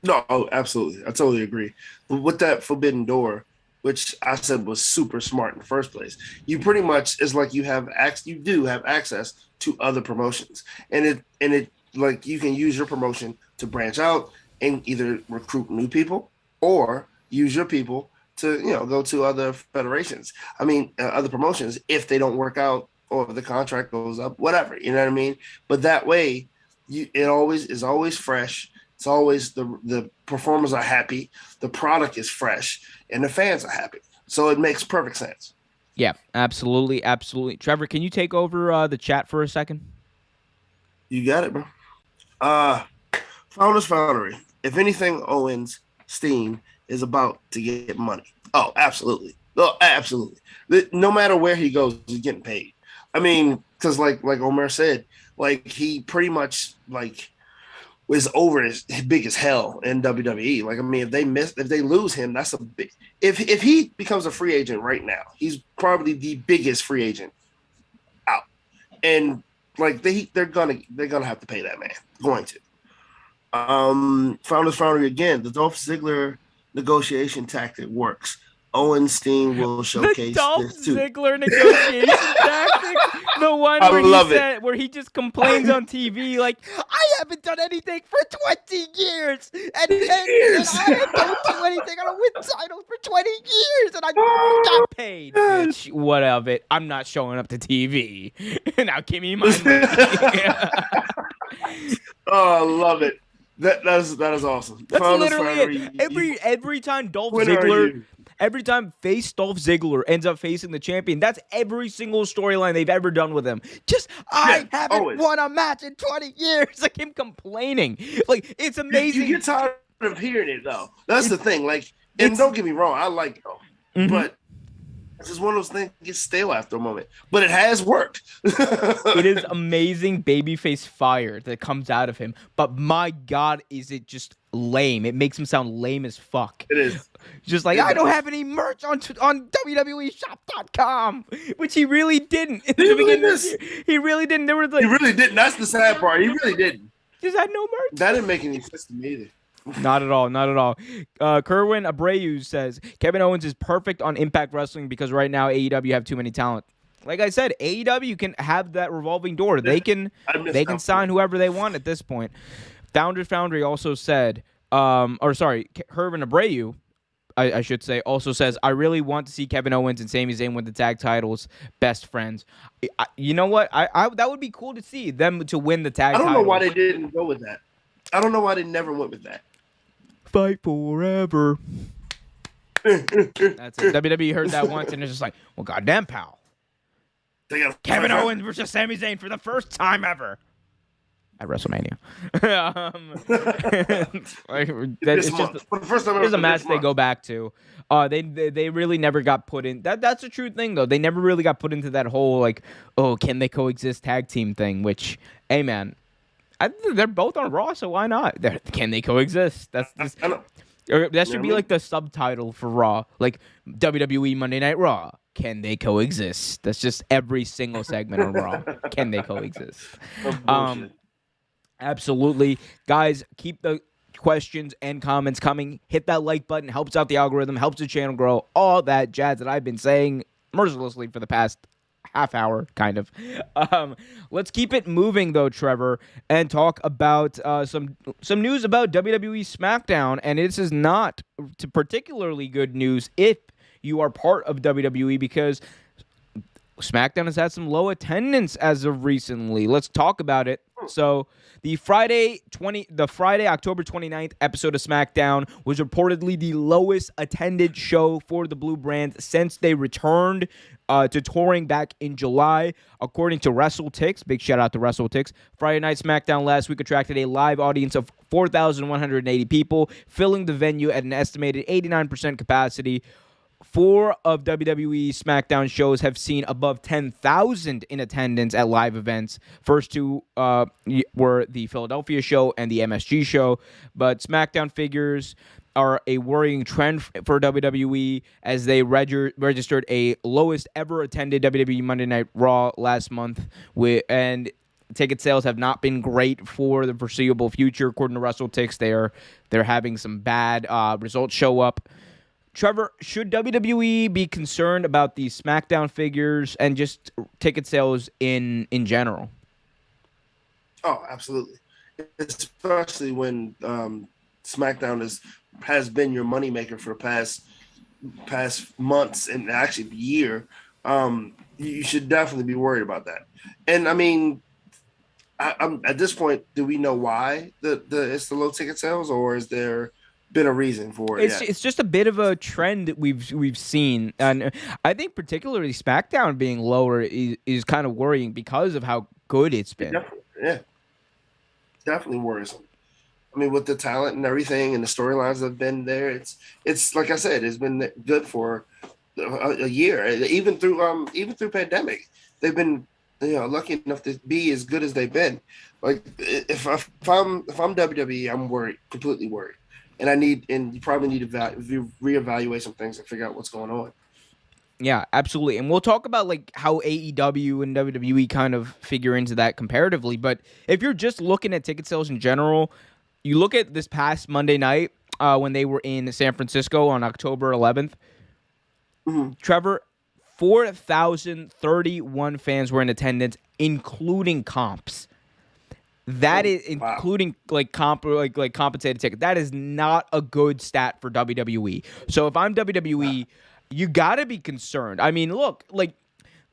No, absolutely. I totally agree. But with that Forbidden Door, which I said was super smart in the first place, you pretty much, it's like you do have access to other promotions. And it like you can use your promotion to branch out and either recruit new people or use your people to, you know, go to other federations. I mean, other promotions if they don't work out, or the contract goes up, whatever, you know what I mean? But that way, it always is always fresh. It's always the performers are happy, the product is fresh, and the fans are happy. So it makes perfect sense. Yeah, absolutely, absolutely. Trevor, can you take over the chat for a second? You got it, bro. Founders Foundry. If anything, Owens, Steen is about to get money. Oh, absolutely. Oh, absolutely. No matter where he goes, he's getting paid. I mean, because like Omer said, like he pretty much like is over as big as hell in WWE. Like, I mean, if they lose him, that's a big. If he becomes a free agent right now, he's probably the biggest free agent out, and like they're gonna have to pay that man. Going to. Foundry again. The Dolph Ziggler negotiation tactic works. Owens Steen will showcase the Dolph this too. Ziggler negotiation tactic. The one where he just complains on TV like, I haven't done anything for 20 years. And I don't do anything. I don't win titles for 20 years. And I got paid. Bitch, what of it? I'm not showing up to TV. Now give me my money. Oh, I love it. That is awesome. That's literally it. Every time Dolph Ziggler... Every time Dolph Ziggler ends up facing the champion, that's every single storyline they've ever done with him. I haven't won a match in 20 years. Like him complaining. Like, it's amazing. You get tired of hearing it, though. That's the thing. Like, and don't get me wrong, I like it, though. But it's just one of those things that gets stale after a moment. But it has worked. It is amazing babyface fire that comes out of him. But my God, is it just lame. It makes him sound lame as fuck. It is. Just like, I don't have any merch on WWEshop.com, which he really didn't in the beginning of the year. He really didn't. There was like, he really didn't. That's the sad part. He really didn't. Just had no merch. That didn't make any sense to me either. Not at all. Not at all. Kerwin Abreu says, Kevin Owens is perfect on Impact Wrestling because right now AEW have too many talent. Like I said, AEW can have that revolving door. They can sign whoever they want at this point. Foundry also said, Kerwin Abreu, I should say, also says, I really want to see Kevin Owens and Sami Zayn win the tag titles, best friends. You know what? I that would be cool to see them to win the tag titles. I don't know why they didn't go with that. I don't know why they never went with that. Fight forever. That's it. WWE heard that once and it's just like, well, goddamn, pal. Kevin Owens versus Sami Zayn for the first time ever. At WrestleMania. It's a match they go back to. They really never got put in. That's a true thing, though. They never really got put into that whole, like, oh, can they coexist tag team thing, which, hey, man, they're both on Raw, so why not? Can they coexist? That should be like the subtitle for Raw, like WWE Monday Night Raw. Can they coexist? That's just every single segment on Raw. Can they coexist? Absolutely. Guys, keep the questions and comments coming. Hit that like button. Helps out the algorithm. Helps the channel grow. All that jazz that I've been saying mercilessly for the past half hour, kind of. Let's keep it moving, though, Trevor, and talk about some news about WWE SmackDown. And this is not particularly good news if you are part of WWE, because SmackDown has had some low attendance as of recently. Let's talk about it. So the Friday, October 29th episode of SmackDown was reportedly the lowest attended show for the Blue Brand since they returned to touring back in July. According to Wrestle, big shout out to Wrestle. Friday Night SmackDown last week attracted a live audience of 4,180 people, filling the venue at an estimated 89% capacity. 4 of WWE SmackDown shows have seen above 10,000 in attendance at live events. First 2 were the Philadelphia show and the MSG show, but SmackDown figures are a worrying trend for WWE as they registered a lowest ever attended WWE Monday Night Raw last month, and ticket sales have not been great for the foreseeable future. According to Wrestle, they're having some bad results show up. Trevor, should WWE be concerned about the SmackDown figures and just ticket sales in general? Oh, absolutely. Especially when SmackDown has been your moneymaker for the past months and actually year. You should definitely be worried about that. And I mean, I'm at this point, do we know why it's the low ticket sales, or is there been a reason for it? It's just a bit of a trend that we've seen, and I think particularly SmackDown being lower is kind of worrying because of how good it's been. Definitely worrisome. I mean, with the talent and everything, and the storylines that have been there, it's like I said, it's been good for a year. Even through pandemic, they've been lucky enough to be as good as they've been. Like if I'm WWE, I'm worried, completely worried, and you probably need to reevaluate some things and figure out what's going on. Yeah, absolutely. And we'll talk about like how AEW and WWE kind of figure into that comparatively. But if you're just looking at ticket sales in general, you look at this past Monday night when they were in San Francisco on October 11th. Mm-hmm. Trevor, 4,031 fans were in attendance, including comps. That is including like compensated tickets. That is not a good stat for WWE. So if I'm WWE, you got to be concerned. I mean, look, like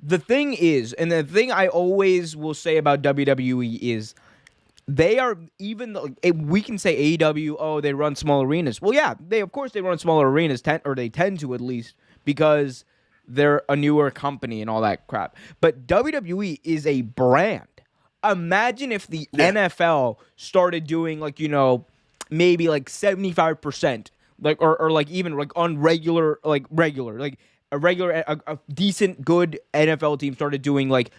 the thing is, and the thing I always will say about WWE is they are, even though we can say AEW, oh, they run small arenas. Well, yeah, they run smaller arenas, or they tend to at least, because they're a newer company and all that crap. But WWE is a brand. Imagine if the NFL started doing like, maybe like 75%, like or like even like on regular like a decent good NFL team started doing like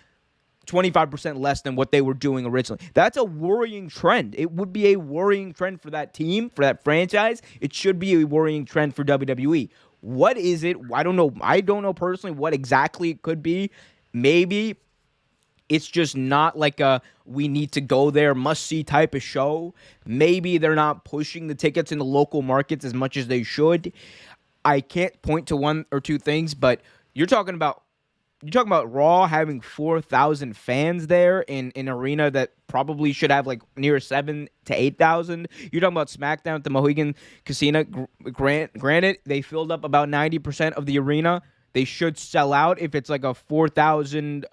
25% less than what they were doing originally. That's a worrying trend. It would be a worrying trend for that team, for that franchise. It should be a worrying trend for WWE. What is it? I don't know. I don't know personally what exactly it could be. Maybe it's just not like a we need to go there, must-see type of show. Maybe they're not pushing the tickets in the local markets as much as they should. I can't point to one or two things, but you're talking about Raw having 4,000 fans there in an arena that probably should have like near 7,000 to 8,000. You're talking about SmackDown at the Mohegan Casino. Granted, they filled up about 90% of the arena. They should sell out if it's like a 4,000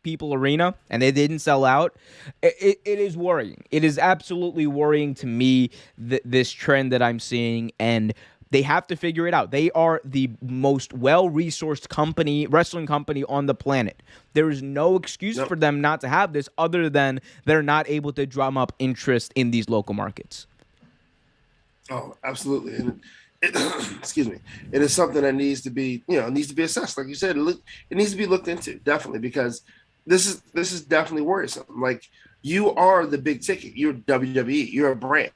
people arena, and they didn't sell out. It is worrying. It is absolutely worrying to me, this trend that I'm seeing, and they have to figure it out. They are the most well-resourced wrestling company on the planet. There is no excuse for them not to have this other than they're not able to drum up interest in these local markets. Oh, absolutely. And excuse me. It is something that needs to be assessed. Like you said, it needs to be looked into, definitely, because this is definitely worrisome. Like, you are the big ticket. You're WWE. You're a brand.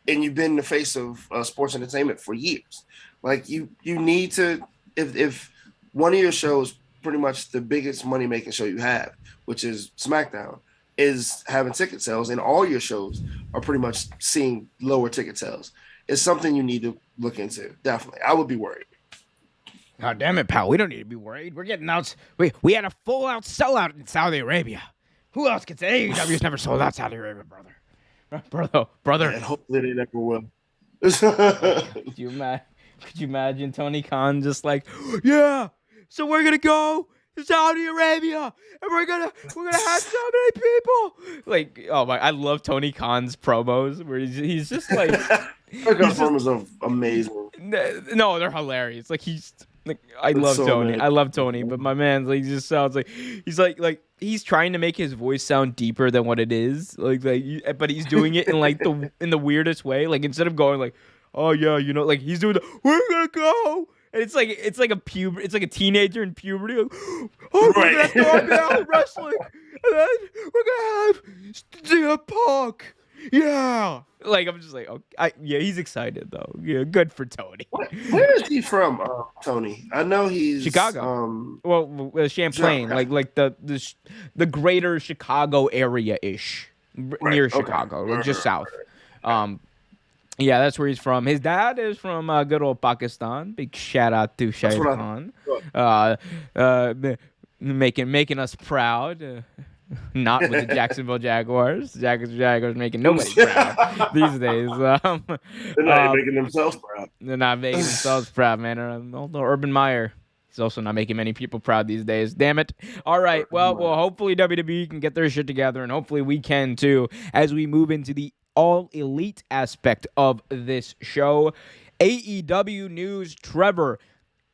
And you've been the face of sports entertainment for years. Like, you need to, if one of your shows, pretty much the biggest money-making show you have, which is SmackDown, is having ticket sales, and all your shows are pretty much seeing lower ticket sales, it's something you need to look into. Definitely. I would be worried. God damn it, pal. We don't need to be worried. We're getting out. We had a full-out sellout in Saudi Arabia. Who else can say AEW's never sold out Saudi Arabia, brother? Brother. And hopefully they never will. Could you imagine Tony Khan just like, yeah, so we're gonna go to Saudi Arabia and we're gonna have so many people. Like, oh my, I love Tony Khan's promos where he's just like, promos are amazing. No, they're hilarious. Like, I love Tony. I love Tony, but my man, like, just sounds like he's trying to make his voice sound deeper than what it is. But he's doing it in like in the weirdest way. Like, instead of going like, oh yeah, like he's doing we're gonna go, and it's like a teenager in puberty. Like, oh, we're gonna have to out wrestling, and then we're gonna have CM Punk. Yeah. Like, I'm just like, okay, yeah, he's excited though. Yeah, good for Tony. Where is he from, Tony? I know he's Chicago. Champlain, okay. like the greater Chicago area ish, near Chicago, like just south. Yeah, that's where he's from. His dad is from good old Pakistan. Big shout out to Shahid Khan, making us proud. Not with the Jacksonville Jaguars. Jaguars making nobody proud these days. They're not making themselves proud. They're not making themselves proud, man. Although Urban Meyer, he's also not making many people proud these days. Damn it. All right. Well, hopefully WWE can get their shit together, and hopefully we can too, as we move into the all-elite aspect of this show. AEW news, Trevor.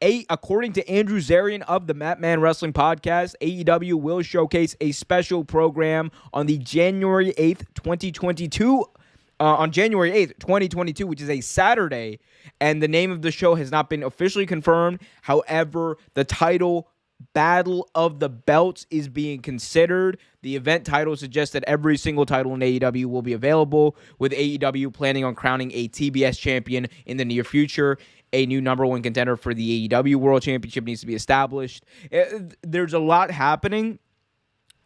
According to Andrew Zarian of the Madman Wrestling Podcast, AEW will showcase a special program on the January 8th, 2022, which is a Saturday, and the name of the show has not been officially confirmed. However, the title Battle of the Belts is being considered. The event title suggests that every single title in AEW will be available, with AEW planning on crowning a TBS champion in the near future. A new number one contender for the AEW World Championship needs to be established. There's a lot happening.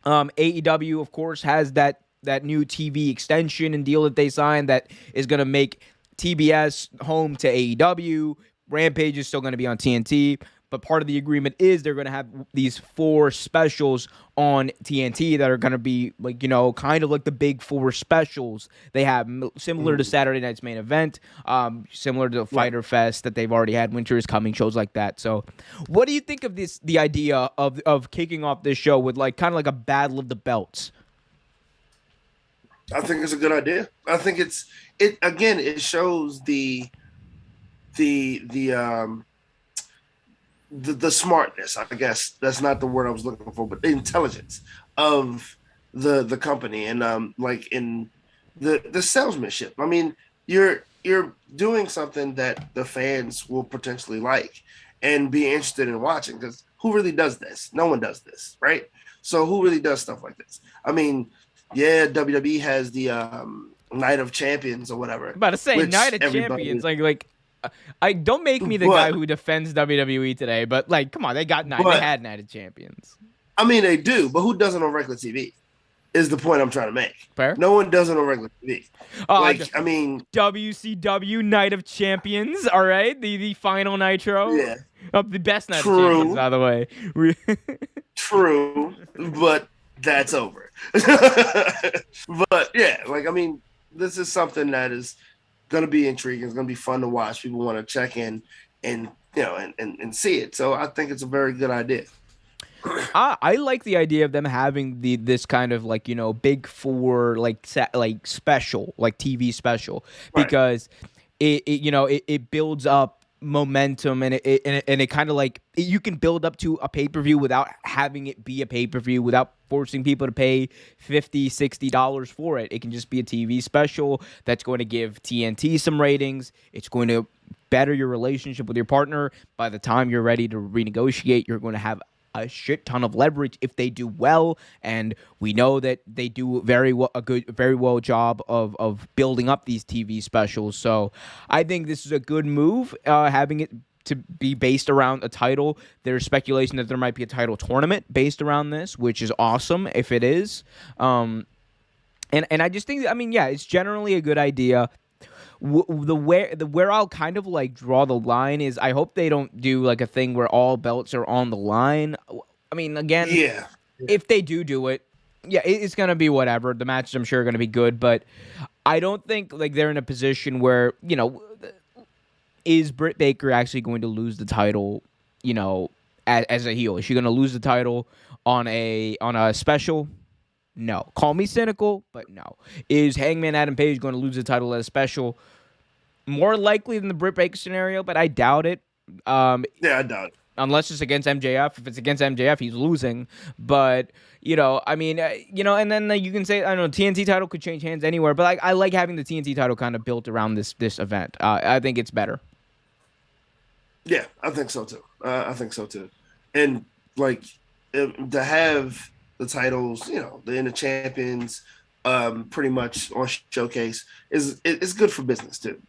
AEW, of course, has that new TV extension and deal that they signed that is going to make TBS home to AEW. Rampage is still going to be on TNT, but part of the agreement is they're going to have these 4 specials on TNT that are going to be like, kind of like the big 4 specials they have, similar to Saturday night's main event, similar to Fyter Fest that they've already had, Winter is Coming, shows like that. So what do you think of the idea of kicking off this show with like kind of like a battle of the belts? I think it's a good idea. I think it shows the smartness, I guess that's not the word I was looking for, but the intelligence of the company and like in the salesmanship. I mean, you're doing something that the fans will potentially like and be interested in watching, because who really does this? No one does this, right? So who really does stuff like this? I mean, yeah, WWE has the Night of Champions or whatever. I'm about to say Night of Champions, like I don't make me the guy who defends WWE today, but like, come on, they had Night of Champions. I mean, they do, but who does it on regular TV? Is the point I'm trying to make. Fair. No one does it on regular TV. I mean, WCW Night of Champions. All right, the final Nitro. Yeah, the best Night of Champions, by the way. True, but that's over. But yeah, like, I mean, this is something that is going to be intriguing. It's going to be fun to watch. People want to check in and and see it. So I think it's a very good idea. I like the idea of them having this kind of like, big 4 like special, like TV special, because it builds up momentum and it kind of like you can build up to a pay-per-view without having it be a pay-per-view, without forcing people to pay $50-$60 for it. It can just be a TV special that's going to give TNT some ratings. It's going to better your relationship with your partner. By the time you're ready to renegotiate, you're going to have a shit ton of leverage if they do well, and we know that they do very well job of building up these TV specials. So I think this is a good move, having it to be based around a title. There's speculation that there might be a title tournament based around this, which is awesome if it is. And I just think, I mean, yeah, it's generally a good idea. Where I'll kind of like draw the line is I hope they don't do like a thing where all belts are on the line. I mean, again, if they do it, yeah, it's gonna be whatever. The matches I'm sure are gonna be good, but I don't think like they're in a position where, is Britt Baker actually going to lose the title, as a heel? Is she gonna lose the title on a special? No. Call me cynical, but no. Is Hangman Adam Page going to lose the title at a special? More likely than the Britt Baker scenario, but I doubt it. Yeah, I doubt it. Unless it's against MJF. If it's against MJF, he's losing. But, I mean, and then you can say, I don't know, TNT title could change hands anywhere, but I like having the TNT title kind of built around this event. I think it's better. Yeah, I think so too. And, like, to have the titles, the Inner Champions, pretty much on Showcase it's good for business too.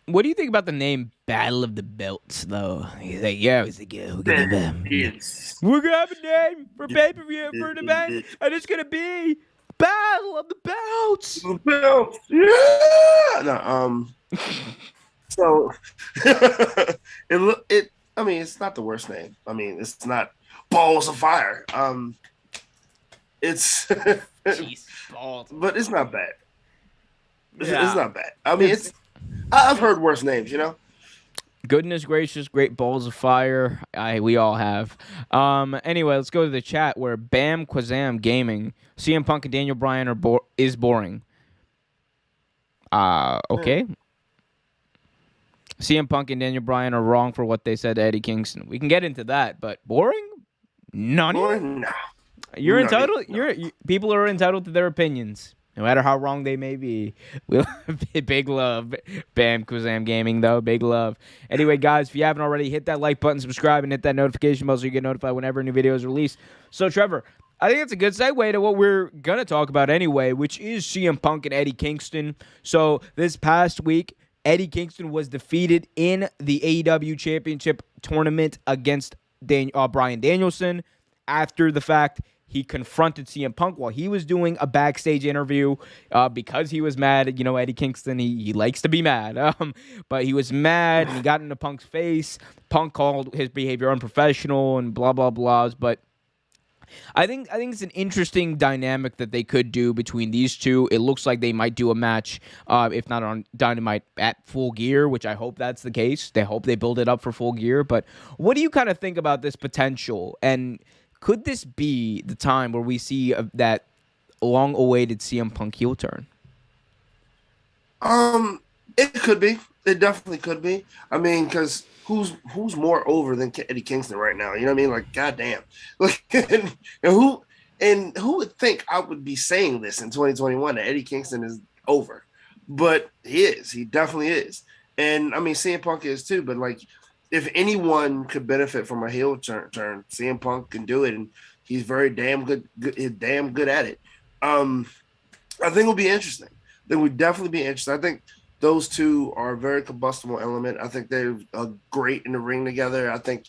What do you think about the name Battle of the Belts, though? He's like, yeah, we're gonna have a name for pay-per-view for an event, and it's gonna be Battle of the Belts. The belts, yeah. No, so it. I mean, it's not the worst name. I mean, it's not Balls of Fire. It's Jeez, balls. But it's not bad. It's not bad. I mean, I've heard worse names, Goodness gracious, great Balls of Fire. We all have. Anyway, let's go to the chat where Bam Quazam Gaming, CM Punk and Daniel Bryan is boring. Okay. CM Punk and Daniel Bryan are wrong for what they said to Eddie Kingston. We can get into that, but boring? None. Boring? No. You're entitled. No. People are entitled to their opinions. No matter how wrong they may be. We'll big love. Bam Kuzam Gaming, though. Big love. Anyway, guys, if you haven't already, hit that like button, subscribe, and hit that notification bell so you get notified whenever a new video is released. So, Trevor, I think it's a good segue to what we're going to talk about anyway, which is CM Punk and Eddie Kingston. So, this past week, Eddie Kingston was defeated in the AEW Championship tournament against Bryan Danielson. After the fact, he confronted CM Punk while he was doing a backstage interview because he was mad. You know, Eddie Kingston, he likes to be mad. But he was mad, and he got into Punk's face. Punk called his behavior unprofessional and blah, blah, blahs. But I think it's an interesting dynamic that they could do between these two. It looks like they might do a match, if not on Dynamite, at Full Gear, which I hope that's the case. They hope they build it up for Full Gear. But what do you kind of think about this potential? And could this be the time where we see that long-awaited CM Punk heel turn? It could be. It definitely could be. I mean, because who's more over than Eddie Kingston right now? You know what I mean? Like, goddamn. Like, and who would think I would be saying this in 2021 that Eddie Kingston is over? But he is. He definitely is. And I mean, CM Punk is too. But like, if anyone could benefit from a heel turn, CM Punk can do it, and he's very damn good at it. I think it'll be interesting. They would definitely be interesting. I think those two are a very combustible element. I think they're great in the ring together. I think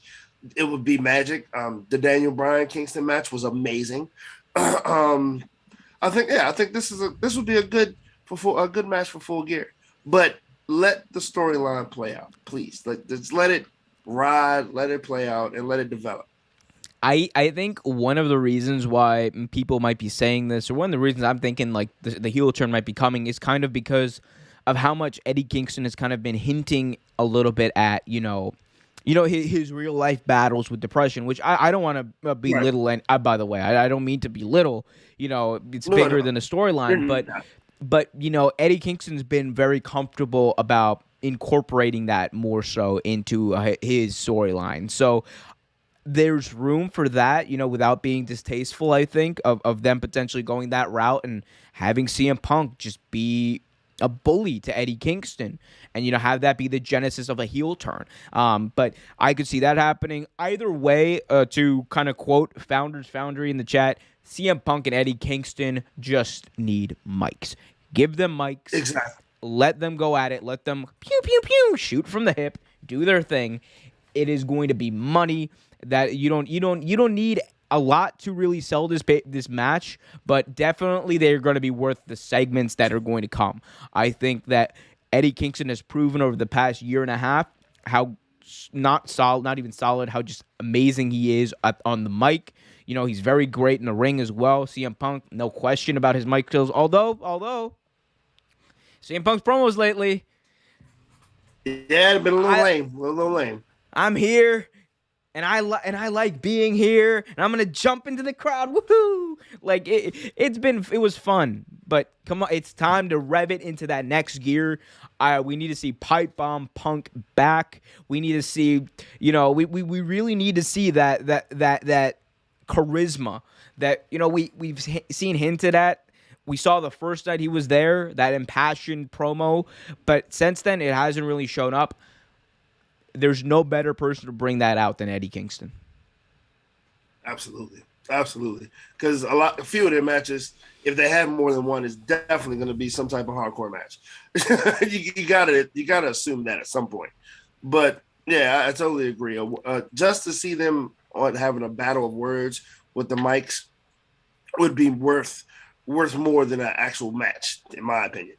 it would be magic. The Daniel Bryan Kingston match was amazing. I think this would be a good match for Full Gear. But let the storyline play out, please. Just let it ride, let it play out, and let it develop. I think one of the reasons why people might be saying this, or one of the reasons I'm thinking like the heel turn might be coming, is kind of because of how much Eddie Kingston has kind of been hinting a little bit at, his real life battles with depression, which I don't want to belittle. Right. And by the way, I don't mean to belittle. It's bigger than a storyline, but Eddie Kingston's been very comfortable about incorporating that more so into his storyline. So there's room for that, without being distasteful, I think, of them potentially going that route and having CM Punk just be a bully to Eddie Kingston and, have that be the genesis of a heel turn. But I could see that happening. Either way, to kind of quote Founders Foundry in the chat, CM Punk and Eddie Kingston just need mics. Give them mics. Exactly. Let them go at it. Let them pew, pew, pew, shoot from the hip, do their thing. It is going to be money that you don't need a lot to really sell this match, but definitely they're going to be worth the segments that are going to come. I think that Eddie Kingston has proven over the past year and a half how not even solid, how just amazing he is on the mic. He's very great in the ring as well. CM Punk, no question about his mic skills, although CM Punk's promos lately, yeah, it's been a little lame. I'm here, and I like being here, and I'm gonna jump into the crowd, woohoo! Like it was fun, but come on, it's time to rev it into that next gear. We need to see Pipe Bomb Punk back. We need to see, we really need to see that charisma that we've seen hinted at. We saw the first night he was there, that impassioned promo, but since then it hasn't really shown up. There's no better person to bring that out than Eddie Kingston. Absolutely. Because a few of their matches, if they have more than one, is definitely going to be some type of hardcore match. you gotta assume that at some point. But yeah, I totally agree. Just to see them having a battle of words with the mics would be worth more than an actual match, in my opinion.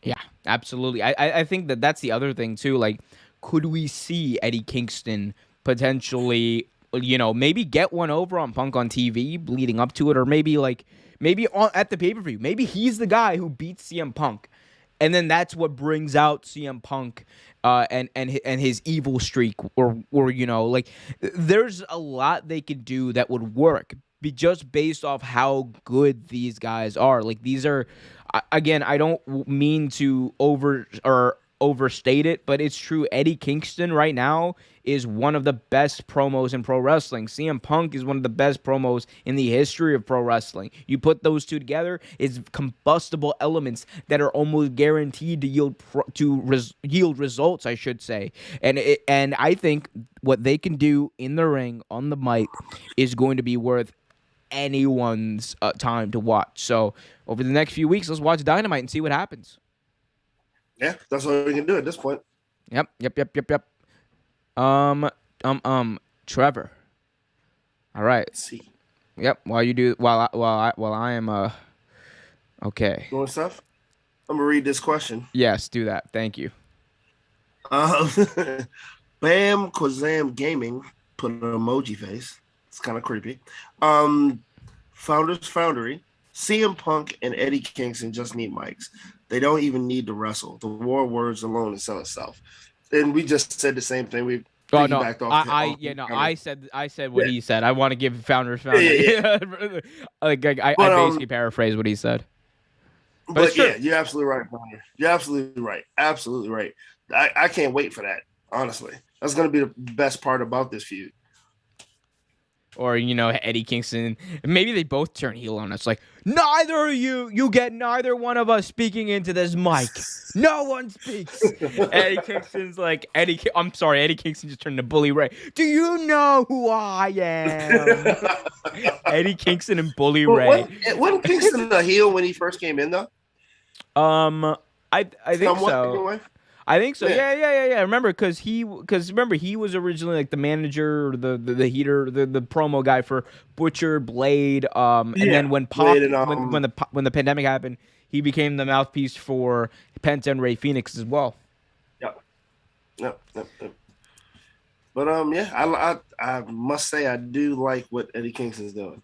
Yeah, absolutely. I think that's the other thing too. Like, could we see Eddie Kingston potentially, maybe get one over on Punk on TV leading up to it, or maybe at the pay-per-view. Maybe he's the guy who beats CM Punk, and then that's what brings out CM Punk and his evil streak, or there's a lot they could do that would work. Just based off how good these guys are. Like, these are, again, I don't mean to overstate it, but it's true. Eddie Kingston right now is one of the best promos in pro wrestling. CM Punk is one of the best promos in the history of pro wrestling. You put those two together, it's combustible elements that are almost guaranteed to yield results, I should say. And I think what they can do in the ring, on the mic, is going to be worth anyone's time to watch. So over the next few weeks, let's watch Dynamite and see what happens. Yeah, that's all we can do at this point. Yep. Trevor. All right. Let's see. Yep. While I am okay. You want stuff? I'm gonna read this question. Yes, do that. Thank you. Bam Kazam Gaming put an emoji face. It's kind of creepy. Founders Foundry, CM Punk and Eddie Kingston just need mics. They don't even need to wrestle. The war words alone sell itself. And we just said the same thing. We piggybacked off. I said what he said. I want to give Founders Foundry. Yeah. I basically paraphrased what he said. But yeah, you're absolutely right, Founder. You're absolutely right. Absolutely right. I can't wait for that. Honestly, that's going to be the best part about this feud. Or, Eddie Kingston. Maybe they both turn heel on us. Like, neither of you get neither one of us speaking into this mic. No one speaks. Eddie Kingston's like, Eddie Kingston just turned to Bully Ray. Do you know who I am? Eddie Kingston and Bully Ray. Wasn't Kingston a heel when he first came in, though? I think so. Anyway? I think so. Yeah. Remember, because he was originally like the manager, the heater, the promo guy for Butcher, Blade, and then when the pandemic happened, he became the mouthpiece for Penta and Ray Phoenix as well. Yep. But I must say I do like what Eddie Kingston's doing.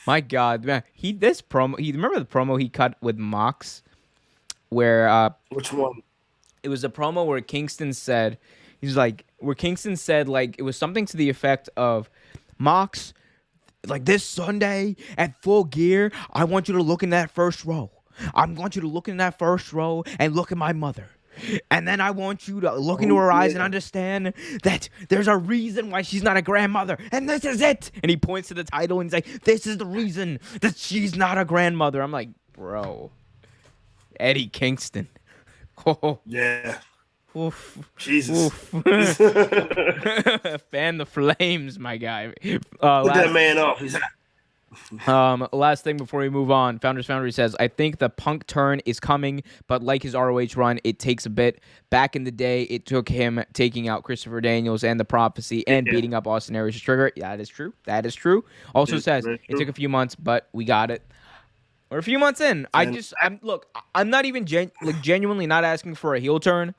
My God, man, remember the promo he cut with Mox, where which one? It was a promo where Kingston said, it was something to the effect of, Mox, like this Sunday at Full Gear, I want you to look in that first row. I want you to look in that first row and look at my mother. And then I want you to look into her eyes and understand that there's a reason why she's not a grandmother. And this is it. And he points to the title and he's like, this is the reason that she's not a grandmother. I'm like, bro, Eddie Kingston. Oh. Yeah. Oof. Jesus. Oof. Fan the flames, my guy. Put that man off. Last thing before we move on, Founders Foundry says, I think the Punk turn is coming, but like his ROH run, it takes a bit. Back in the day, it took him taking out Christopher Daniels and the Prophecy and beating up Austin Aries to trigger. Yeah, that is true. Also says it took a few months, but we got it. We're a few months in. I'm not even genuinely not asking for a heel turn.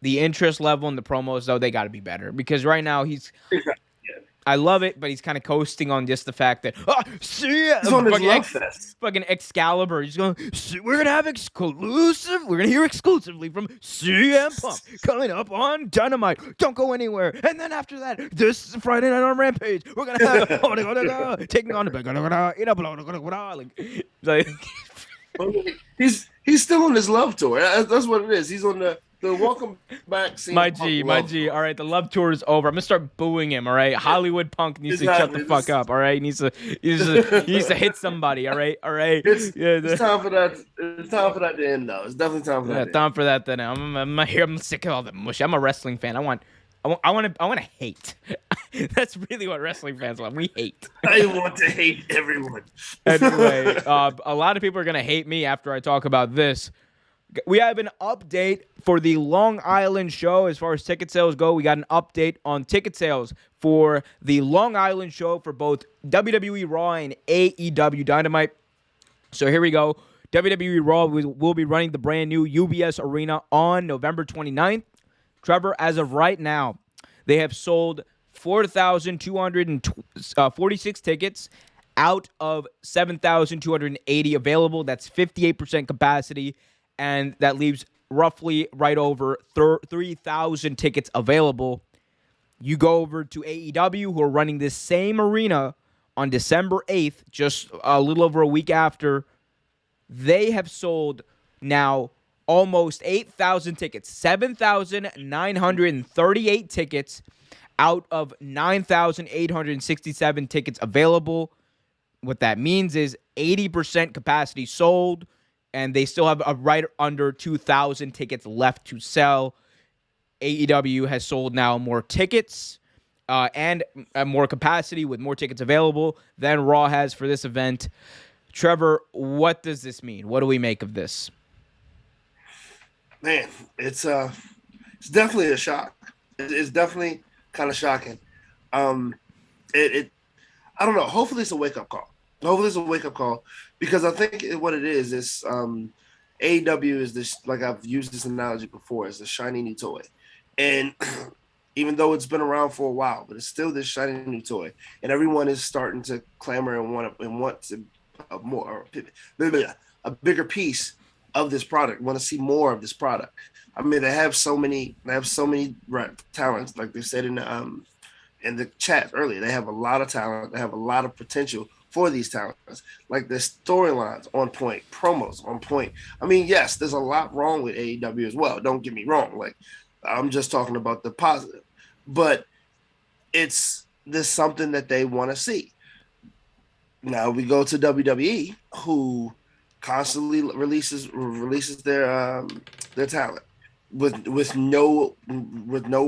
The interest level in the promos, though, they got to be better. Because right now, I love it, but he's kind of coasting on just the fact that, fucking Excalibur. He's going, we're going to have exclusive. We're going to hear exclusively from CM Punk coming up on Dynamite. Don't go anywhere. And then after that, this Friday night on Rampage, we're going to have taking on he's still on his love tour. That's what it is. He's on the welcome back scene. My G. All right, the love tour is over. I'm gonna start booing him. All right, Hollywood Punk needs to shut the fuck up. All right, he needs to hit somebody. All right. It's time for that. It's time for that to end, though. It's definitely time for that. Yeah, time for that to end. I'm here. I'm sick of all the mush. I'm a wrestling fan. I want to hate. That's really what wrestling fans want. We hate. I want to hate everyone. Anyway, a lot of people are gonna hate me after I talk about this. We have an update for the Long Island show as far as ticket sales go. We got an update on ticket sales for the Long Island show for both WWE RAW and AEW Dynamite. So here we go. WWE RAW will be running the brand new UBS Arena on November 29th. Trevor, as of right now, they have sold 4,246 tickets out of 7,280 available. That's 58% capacity. And that leaves roughly right over 3,000 tickets available. You go over to AEW, who are running this same arena on December 8th, just a little over a week after. They have sold now almost 8,000 tickets, 7,938 tickets out of 9,867 tickets available. What that means is 80% capacity sold, and they still have a right under 2,000 tickets left to sell. AEW has sold now more tickets and more capacity with more tickets available than Raw has for this event. Trevor, what does this mean? What do we make of this? Man, it's definitely a shock. It's definitely kind of shocking. I don't know. Hopefully it's a wake up call. Because I think what it is AEW is this, like I've used this analogy before, is the shiny new toy. And even though it's been around for a while, but it's still this shiny new toy. And everyone is starting to clamor and want a bigger piece of this product, want to see more of this product. I mean, they have so many talents, like they said in the chat earlier. They have a lot of talent. They have a lot of potential for these talents. Like the storylines on point, promos on point. I mean, yes, there's a lot wrong with AEW as well. Don't get me wrong. Like, I'm just talking about the positive, but there's something that they want to see. Now we go to WWE, who constantly releases their talent with no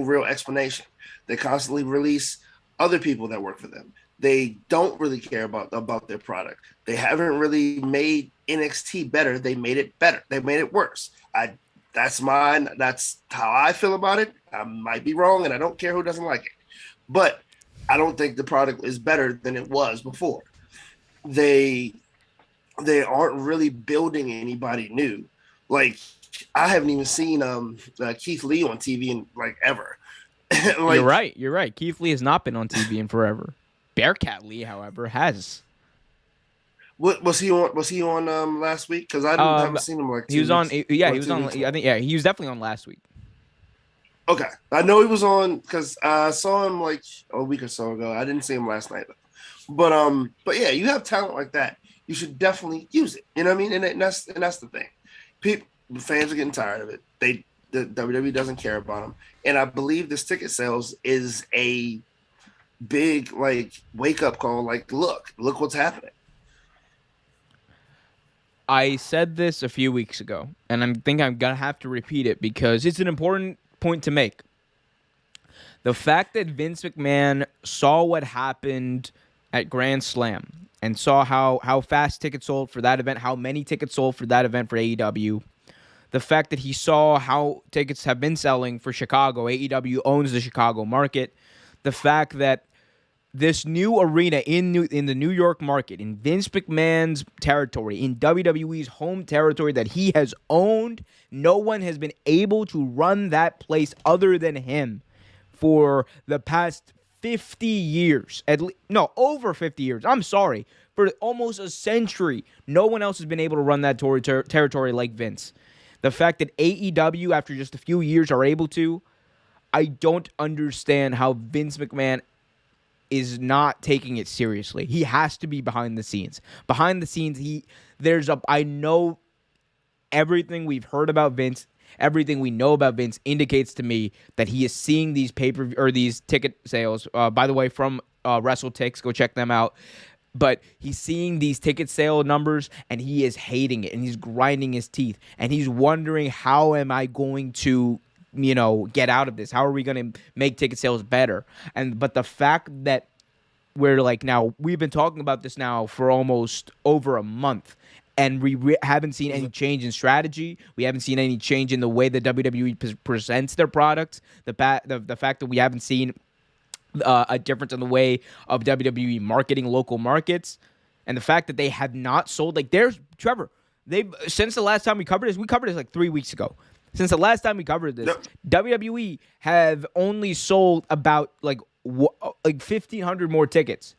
real explanation. They constantly release other people that work for them. They don't really care about their product. They haven't really made NXT better. They made it better. They made it worse. That's how I feel about it. I might be wrong, and I don't care who doesn't like it. But I don't think the product is better than it was before. They aren't really building anybody new. Like, I haven't even seen Keith Lee on TV in like ever. Like, You're right. Keith Lee has not been on TV in forever. Bearcat Lee, however, has. What was he on? Was he on last week? Because I haven't seen him like. He was on. Yeah, he was on. I think. Yeah, he was definitely on last week. Okay, I know he was on because I saw him like a week or so ago. I didn't see him last night, but yeah, you have talent like that, you should definitely use it. You know what I mean? And that's the thing. Fans are getting tired of it. The WWE doesn't care about them, and I believe this ticket sales is a big like wake up call. Like, look what's happening. I said this a few weeks ago, and I think I'm gonna have to repeat it because it's an important point to make. The fact that Vince McMahon saw what happened at Grand Slam and saw how fast tickets sold for that event, how many tickets sold for that event for AEW, the fact that he saw how tickets have been selling for Chicago, AEW owns the Chicago market, the fact that this new arena in the New York market, in Vince McMahon's territory, in WWE's home territory that he has owned, no one has been able to run that place other than him for the past 50 years. Over 50 years. I'm sorry. For almost a century, no one else has been able to run that territory like Vince. The fact that AEW, after just a few years, are able to, I don't understand how Vince McMahon is not taking it seriously. He has to be behind the scenes. Behind the scenes, I know everything we've heard about Vince, everything we know about Vince indicates to me that he is seeing these these ticket sales. By the way, from Wrestle Ticks, go check them out. But he's seeing these ticket sale numbers, and he is hating it, and he's grinding his teeth, and he's wondering, how am I going to get out of this? How are we going to make ticket sales better? But the fact that we've been talking about this now for almost over a month, and we haven't seen any change in strategy. We haven't seen any change in the way the WWE presents their products. The fact that we haven't seen a difference in the way of WWE marketing local markets, and the fact that they have not sold. Trevor, since the last time we covered this like 3 weeks ago. Since the last time we covered this, WWE have only sold about 1,500 more tickets.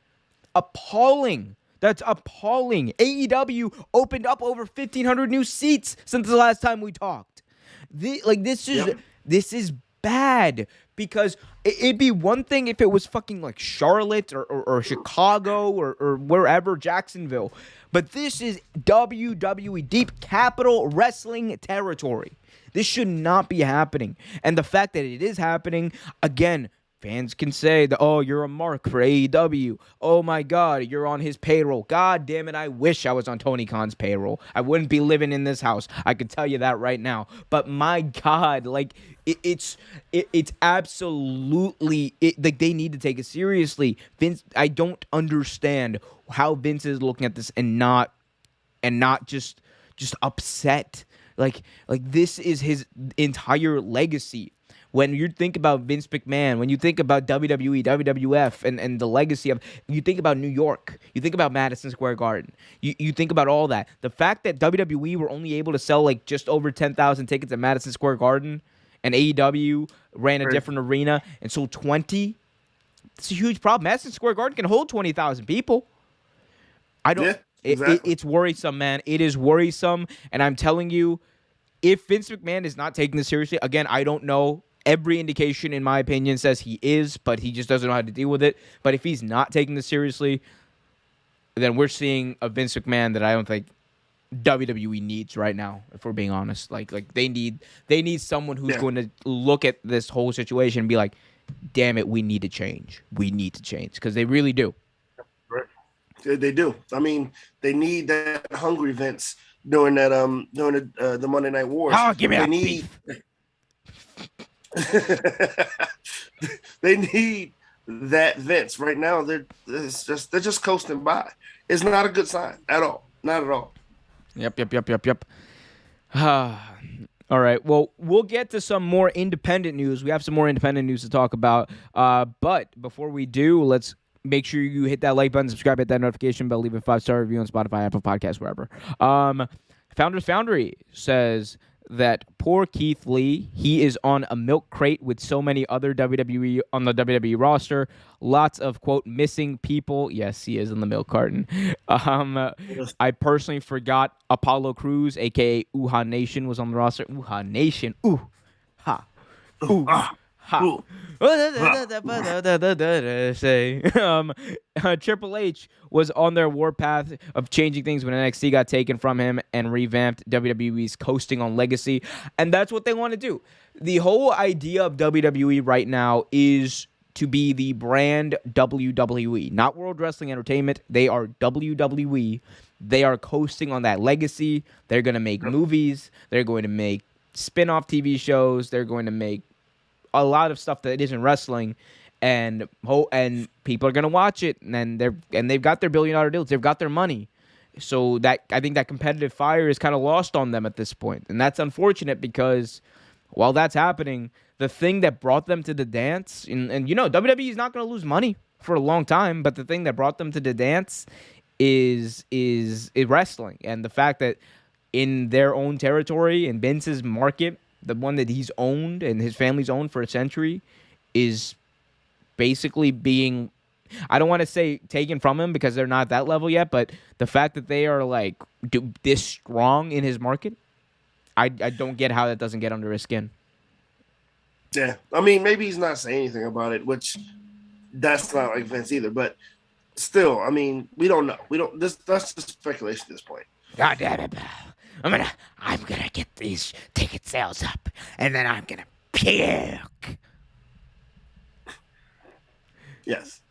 Appalling. That's appalling. AEW opened up over 1,500 new seats since the last time we talked. This is bad because it'd be one thing if it was fucking like Charlotte or Chicago or wherever, Jacksonville. But this is WWE Deep Capital Wrestling territory. This should not be happening. And the fact that it is happening, again, fans can say that, oh, you're a mark for AEW. Oh, my God, you're on his payroll. God damn it, I wish I was on Tony Khan's payroll. I wouldn't be living in this house. I can tell you that right now. But my God, like, it's absolutely, like, they need to take it seriously. Vince, I don't understand how Vince is looking at this and not just upset. Like this is his entire legacy. When you think about Vince McMahon, when you think about WWE, WWF, and the legacy of, you think about New York, you think about Madison Square Garden, you think about all that. The fact that WWE were only able to sell like just over 10,000 tickets at Madison Square Garden, and AEW ran a different arena and sold 20, it's a huge problem. Madison Square Garden can hold 20,000 people. It's worrisome, man. It is worrisome, and I'm telling you, if Vince McMahon is not taking this seriously, again, I don't know. Every indication, in my opinion, says he is, but he just doesn't know how to deal with it. But if he's not taking this seriously, then we're seeing a Vince McMahon that I don't think WWE needs right now, if we're being honest. Like they need someone who's going to look at this whole situation and be like, damn it, we need to change. We need to change, because they really do. Right. They do. I mean, they need that hungry Vince during that during the Monday Night Wars. Oh, give me that beef. They need that Vince right now. They're just coasting by. It's not a good sign at all. Not at all. Yep. All right. Well, we'll get to some more independent news. We have some more independent news to talk about. But before we do, let's make sure you hit that like button, subscribe, hit that notification bell, leave a 5-star review on Spotify, Apple Podcasts, wherever. Founders Foundry says that poor Keith Lee, he is on a milk crate with so many other WWE on the WWE roster. Lots of, quote, missing people. Yes, he is in the milk carton. I personally forgot Apollo Crews, a.k.a. Uha Nation, was on the roster. Uha Nation. Ooh. Ha. Ooh. Ha. Triple H was on their warpath of changing things when NXT got taken from him and revamped WWE's coasting on legacy, and that's what they want to do. The whole idea of WWE right now is to be the brand WWE, not World Wrestling Entertainment. They are WWE. They are coasting on that legacy. They're going to make movies. They're going to make spin-off TV shows. They're going to make a lot of stuff that isn't wrestling, and people are gonna watch it, and they've got their billion-dollar deals, they've got their money, so that I think that competitive fire is kind of lost on them at this point, and that's unfortunate because while that's happening, the thing that brought them to the dance, and you know WWE is not gonna lose money for a long time, but the thing that brought them to the dance is wrestling, and the fact that in their own territory, in Vince's market, the one that he's owned and his family's owned for a century, is basically being, I don't want to say taken from him because they're not at that level yet, but the fact that they are like this strong in his market, I don't get how that doesn't get under his skin. Yeah, I mean, maybe he's not saying anything about it, which that's not like Vince either, but still, I mean, we don't know. That's just speculation at this point. God damn it. I'm gonna get these ticket sales up, and then I'm gonna puke. Yes.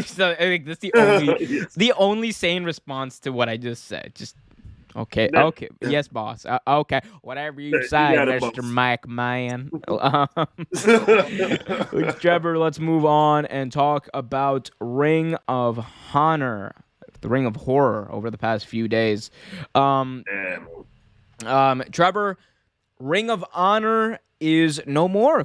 So I think that's the only sane response to what I just said. Just okay. Yes, boss. Okay, whatever you say, Mr. Mike Man. Trevor, let's move on and talk about Ring of Honor. The Ring of Horror over the past few days. Trevor, Ring of Honor is no more, ?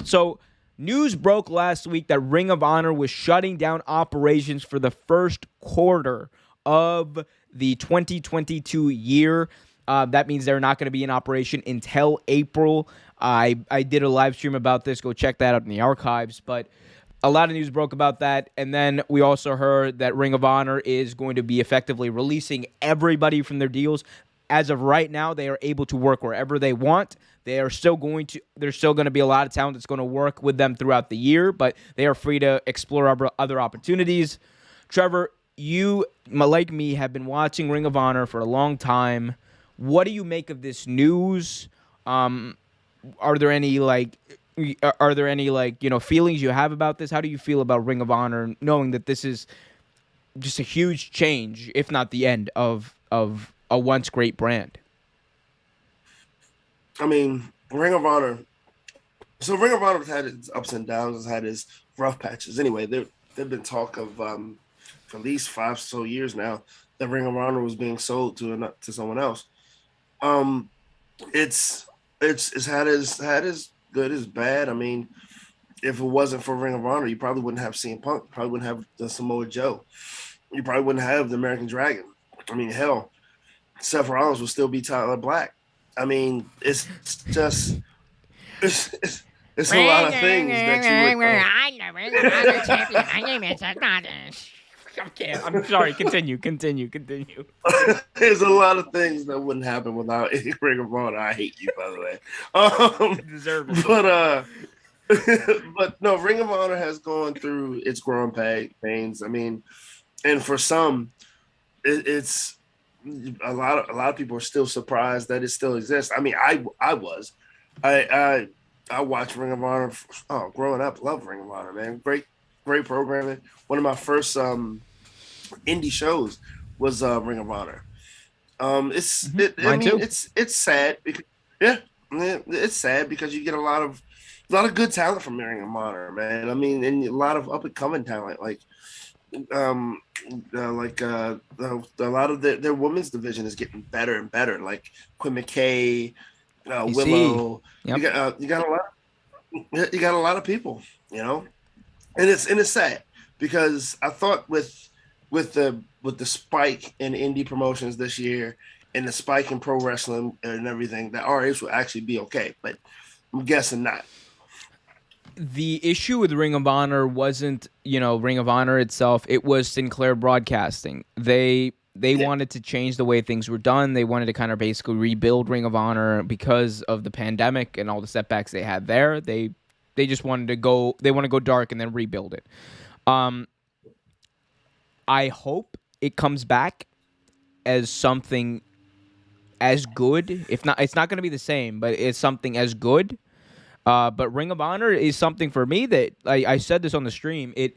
So news broke last week that Ring of Honor was shutting down operations for the first quarter of the 2022 year. That means they're not going to be in operation until April. I did a live stream about this. Go check that out in the archives. But a lot of news broke about that, and then we also heard that Ring of Honor is going to be effectively releasing everybody from their deals. as of right now, they are able to work wherever they want. There's still going to be a lot of talent that's going to work with them throughout the year, but they are free to explore other opportunities. Trevor, you, like me, have been watching Ring of Honor for a long time. What do you make of this news? Are there any feelings you have about this? How do you feel about Ring of Honor, knowing that this is just a huge change, if not the end of a once great brand? I mean, Ring of Honor. So Ring of Honor has had its ups and downs, has had its rough patches. Anyway, there've been talk of for at least 5 or so years now that Ring of Honor was being sold to someone else. It's had as good as bad. I mean, if it wasn't for Ring of Honor, you probably wouldn't have CM Punk. Probably wouldn't have the Samoa Joe. You probably wouldn't have the American Dragon. I mean, hell, Seth Rollins would still be Tyler Black. I mean, it's just it's a lot of things that you would. I'm the Ring of Honor champion. My name is I'm sorry. Continue. There's a lot of things that wouldn't happen without Ring of Honor. I hate you, by the way. Deserve it. But no, Ring of Honor has gone through its growing pains. I mean, and for some, it's a lot of people are still surprised that it still exists. I mean, I was. I watched Ring of Honor. Growing up, love Ring of Honor, man. Great programming. One of my first indie shows was Ring of Honor. It's sad because it's sad because you get a lot of good talent from Ring of Honor, man. I mean, and a lot of up and coming talent, like a lot of their women's division is getting better and better, like Quinn McKay, Willow. Yep. You got a lot of people, and it's sad because I thought with the spike in indie promotions this year and the spike in pro wrestling and everything, that ROH will actually be okay, but I'm guessing not. The issue with Ring of Honor wasn't, Ring of Honor itself. It was Sinclair Broadcasting. They wanted to change the way things were done. They wanted to kind of basically rebuild Ring of Honor because of the pandemic and all the setbacks they had there. They just wanted to go. They want to go dark and then rebuild it. I hope it comes back as something as good. If not, it's not going to be the same, but it's something as good. But Ring of Honor is something for me that I said this on the stream. It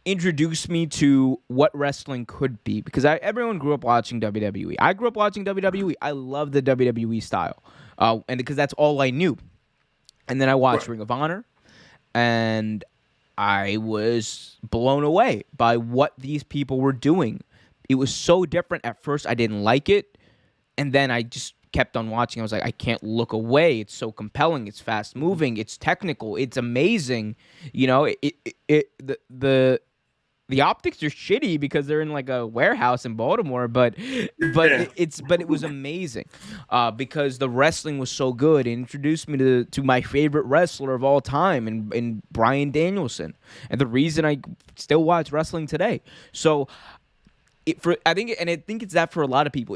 introduced me to what wrestling could be because everyone grew up watching WWE. I grew up watching WWE. I love the WWE style, and because that's all I knew. And then I watched Ring of Honor, and I was blown away by what these people were doing. It was so different. At first, I didn't like it, and then I just kept on watching. I was like, I can't look away. It's so compelling. It's fast moving. It's technical. It's amazing. The optics are shitty because they're in like a warehouse in Baltimore, but it was amazing because the wrestling was so good. It introduced me to my favorite wrestler of all time, and Bryan Danielson, and the reason I still watch wrestling today. So. I think it's that for a lot of people.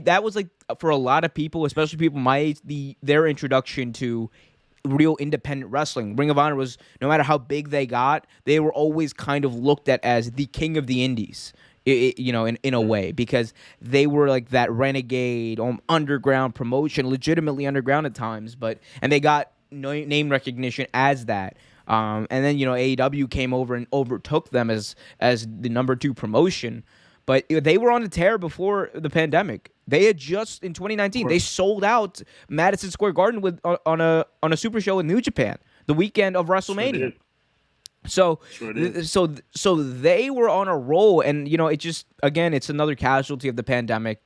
That was like for a lot of people, especially people my age, their introduction to real independent wrestling. Ring of Honor was, no matter how big they got, they were always kind of looked at as the king of the indies, in a way, because they were like that renegade underground promotion, legitimately underground at times, and they got name recognition as that. And then AEW came over and overtook them as the number 2 promotion. But they were on a tear before the pandemic. They had just in 2019 they sold out Madison Square Garden on a super show in New Japan the weekend of WrestleMania. So they were on a roll, and it just it's another casualty of the pandemic.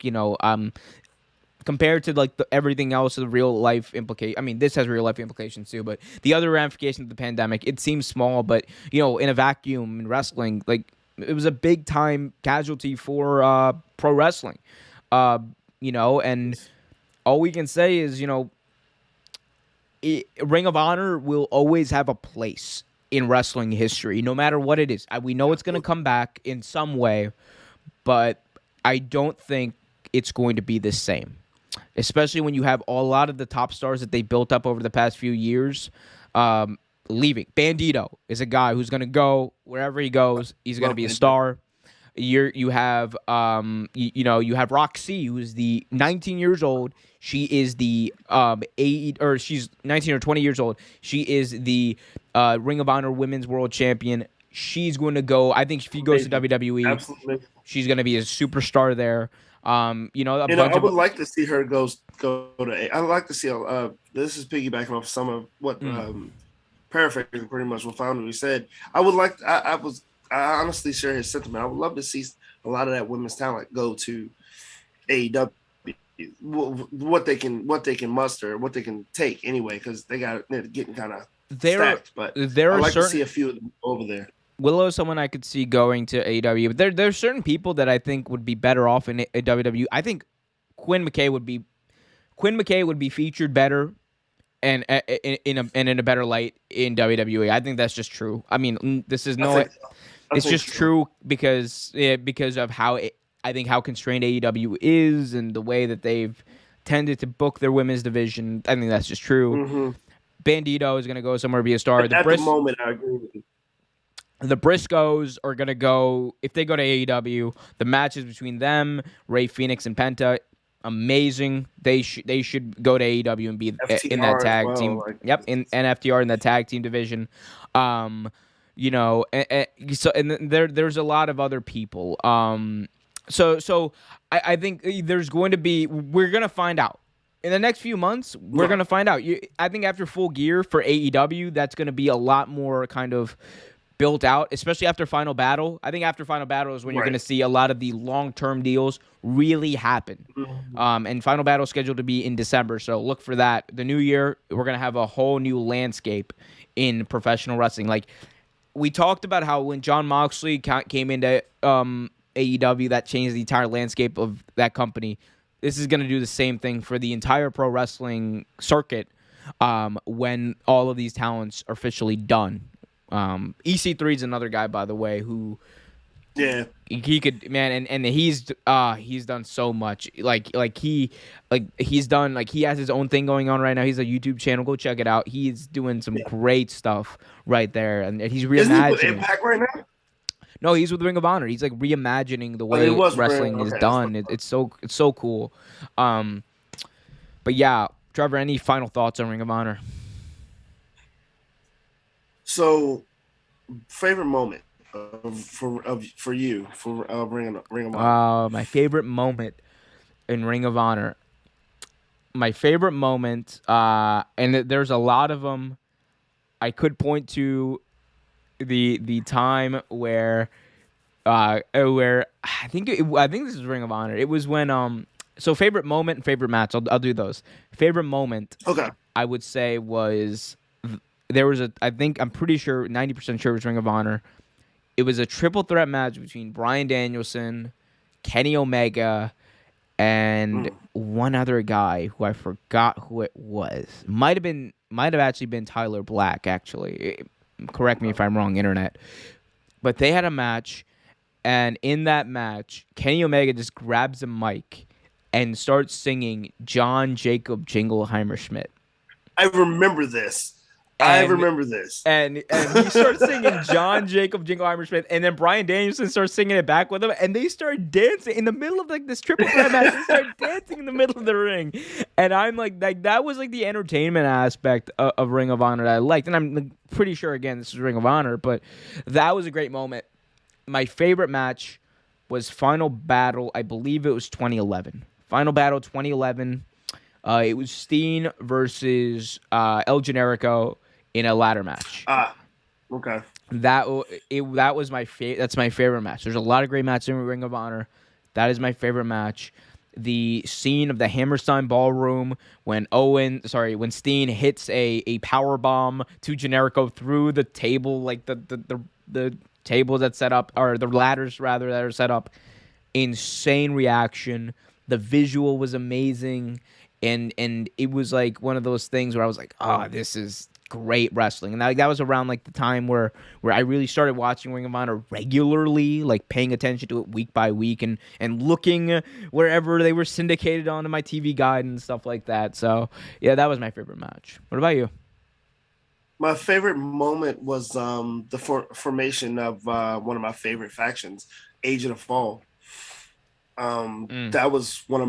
Compared to like everything else, the real life implication. I mean, this has real life implications too, but the other ramifications of the pandemic, it seems small, but in a vacuum in wrestling, like. It was a big time casualty for pro wrestling, and all we can say is, Ring of Honor will always have a place in wrestling history, no matter what it is. We know it's going to come back in some way, but I don't think it's going to be the same, especially when you have a lot of the top stars that they built up over the past few years leaving. Bandito is a guy who's going to go wherever he goes. He's going to be a star. You have you have Roxy, who's the 19 years old. She is the she's 19 or 20 years old. She is the Ring of Honor Women's World Champion. She's going to go. I think if he goes to WWE, absolutely, she's going to be a superstar there. I would like to see her go to. I'd like to see. This is piggybacking off some of what paraphrasing pretty much what Foundry said. I would like. I honestly share his sentiment. I would love to see a lot of that women's talent go to AEW. What they can muster, what they can take anyway, because they're getting kind of stacked. But I'd like to see a few of them over there. Willow is someone I could see going to AEW, but there's certain people that I think would be better off in WWE. I think Quinn McKay would be featured better and in a better light in WWE. I think that's just true. I mean, this is no. It's just true because of how I think how constrained AEW is and the way that they've tended to book their women's division. I think that's just true. Mm-hmm. Bandito is going to go somewhere be a star. At the moment, I agree with you. The Briscoes are going to go, if they go to AEW, the matches between them, Rey Fenix and Penta, amazing. They should go to AEW and be FTR in that tag team. Yep, and FTR in that tag team division. There's a lot of other people. So I think there's going to be, we're going to find out. In the next few months, we're going to find out. I think after Full Gear for AEW, that's going to be a lot more kind of built out, especially after Final Battle. I think after Final Battle is when you're going to see a lot of the long-term deals really happen. And Final Battle is scheduled to be in December, so look for that. The new year, we're going to have a whole new landscape in professional wrestling. Like, we talked about how when Jon Moxley came into AEW, that changed the entire landscape of that company. This is going to do the same thing for the entire pro wrestling circuit when all of these talents are officially done. EC3 is another guy, by the way, who he could, man, and he's done so much. He has his own thing going on right now. He's a YouTube channel. Go check it out. He's doing some great stuff right there, and he's reimagining. Isn't he with Impact right now? No, he's with Ring of Honor. He's like reimagining the way wrestling is done. It's so cool. But yeah, Trevor, any final thoughts on Ring of Honor? So, favorite moment for you for Ring of Honor. My favorite moment in Ring of Honor. My favorite moment, and there's a lot of them. I could point to the time where I think this is Ring of Honor. It was when so favorite moment and favorite match. I'll do those. Favorite moment. Okay. I would say was. There was I'm pretty sure, 90% sure it was Ring of Honor. It was a triple threat match between Bryan Danielson, Kenny Omega, and one other guy who I forgot who it was. Might have actually been Tyler Black, actually. Correct me if I'm wrong, internet. But they had a match, and in that match, Kenny Omega just grabs a mic and starts singing John Jacob Jingleheimer Schmidt. I remember this. And he starts singing John Jacob Jingleheimer Schmidt, and then Bryan Danielson starts singing it back with him, and they start dancing in the middle of like this triple threat match. They start dancing in the middle of the ring, and I'm like that was like the entertainment aspect of Ring of Honor that I liked, and I'm pretty sure again this is Ring of Honor, but that was a great moment. My favorite match was Final Battle. I believe it was 2011. Final Battle 2011. It was Steen versus El Generico in a ladder match. Okay. That was my favorite. That's my favorite match. There's a lot of great matches in Ring of Honor. That is my favorite match. The scene of the Hammerstein Ballroom when Steen hits a power bomb to Generico through the table, like the tables that set up, or the ladders rather that are set up. Insane reaction. The visual was amazing. And it was like one of those things where I was like, this is great wrestling. And that was around like the time where I really started watching Ring of Honor regularly, like paying attention to it week by week and looking wherever they were syndicated onto my TV guide and stuff like that. So yeah, that was my favorite match. What about you? My favorite moment was the formation of one of my favorite factions, Age of the Fall. That was one of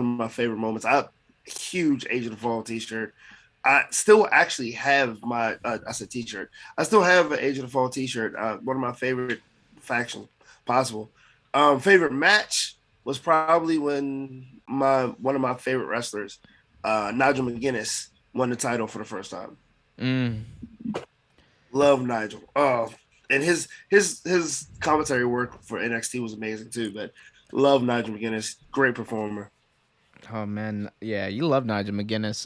my favorite moments. I have a huge Age of the Fall t-shirt. I still actually have my I said t-shirt. I still have an Age of the Fall t-shirt. One of my favorite factions possible. Favorite match was probably when one of my favorite wrestlers, Nigel McGuinness, won the title for the first time. Love Nigel. Oh, and his commentary work for NXT was amazing too. But love Nigel McGuinness, great performer. Oh man, yeah, you love Nigel McGuinness.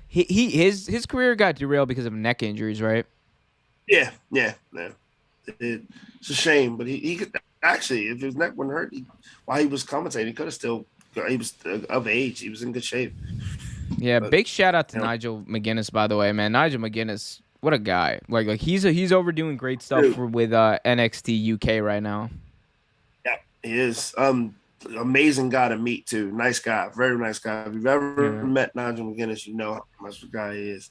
His career got derailed because of neck injuries, right? Yeah. It's a shame, but he could actually, if his neck wasn't hurt, while he was commentating, he could have still. He was of age. He was in good shape. Yeah, big shout out to Nigel McGuinness, by the way, man. Nigel McGuinness, what a guy! Like he's overdoing great stuff with NXT UK right now. Yeah, he is. Amazing guy to meet too. Nice guy, very nice guy. If you've ever met Nigel McGuinness, you know how much of a guy he is.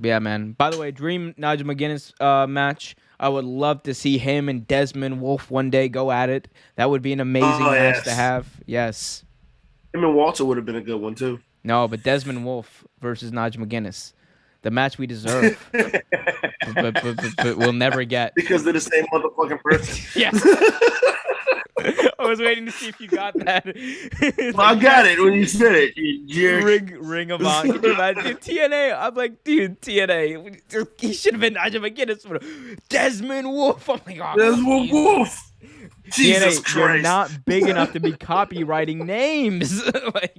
Yeah, man. By the way, dream Nigel McGuinness match. I would love to see him and Desmond Wolfe one day go at it. That would be an amazing match to have. Yes. Him and Walter would have been a good one too. No, but Desmond Wolfe versus Nigel McGuinness. The match we deserve. but we'll never get. Because they're the same motherfucking person. Yes. I was waiting to see if you got that. I got it when you said it. You jerk. Ring of Honor. Dude, TNA. I'm like, dude, TNA. He should have been Nigel McGuinness. Desmond Wolfe. I'm like, oh, Desmond Wolfe. Jesus TNA, Christ. You're not big enough to be copywriting names. Like,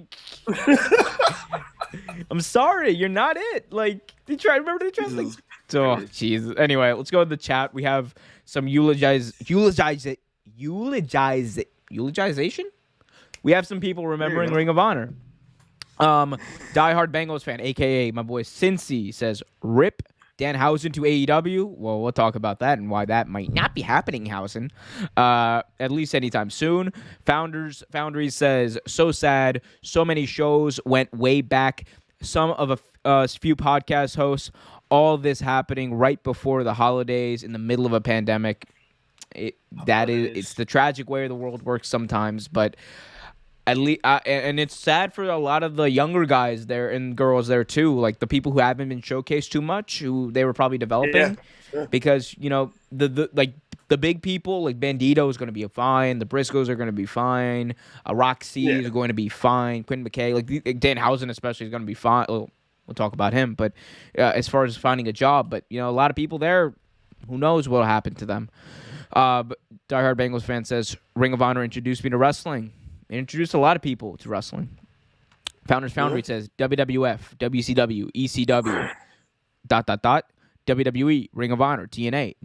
I'm sorry, you're not it. Like, remember they tried like, oh, jeez. Anyway, let's go to the chat. We have some eulogization. We have some people remembering Ring of Honor. Diehard Bengals fan, aka my boy Cincy, says rip Danhausen to AEW. Well, we'll talk about that and why that might not be happening, Hausen. At least anytime soon. Foundry says, so sad. So many shows went way back. Some of a few podcast hosts. All this happening right before the holidays in the middle of a pandemic. It's the tragic way the world works sometimes, but at least, and it's sad for a lot of the younger guys there and girls there too, like the people who haven't been showcased too much, who they were probably developing, because the big people like Bandito is going to be fine, the Briscoes are going to be fine, Roxy is going to be fine, Quinn McKay, like Danhausen especially is going to be fine. We'll talk about him, but as far as finding a job, but a lot of people there, who knows what'll happen to them. Diehard Bengals fan says, Ring of Honor introduced me to wrestling. It introduced a lot of people to wrestling. Foundry says, WWF, WCW, ECW, ... WWE, Ring of Honor, TNA, ...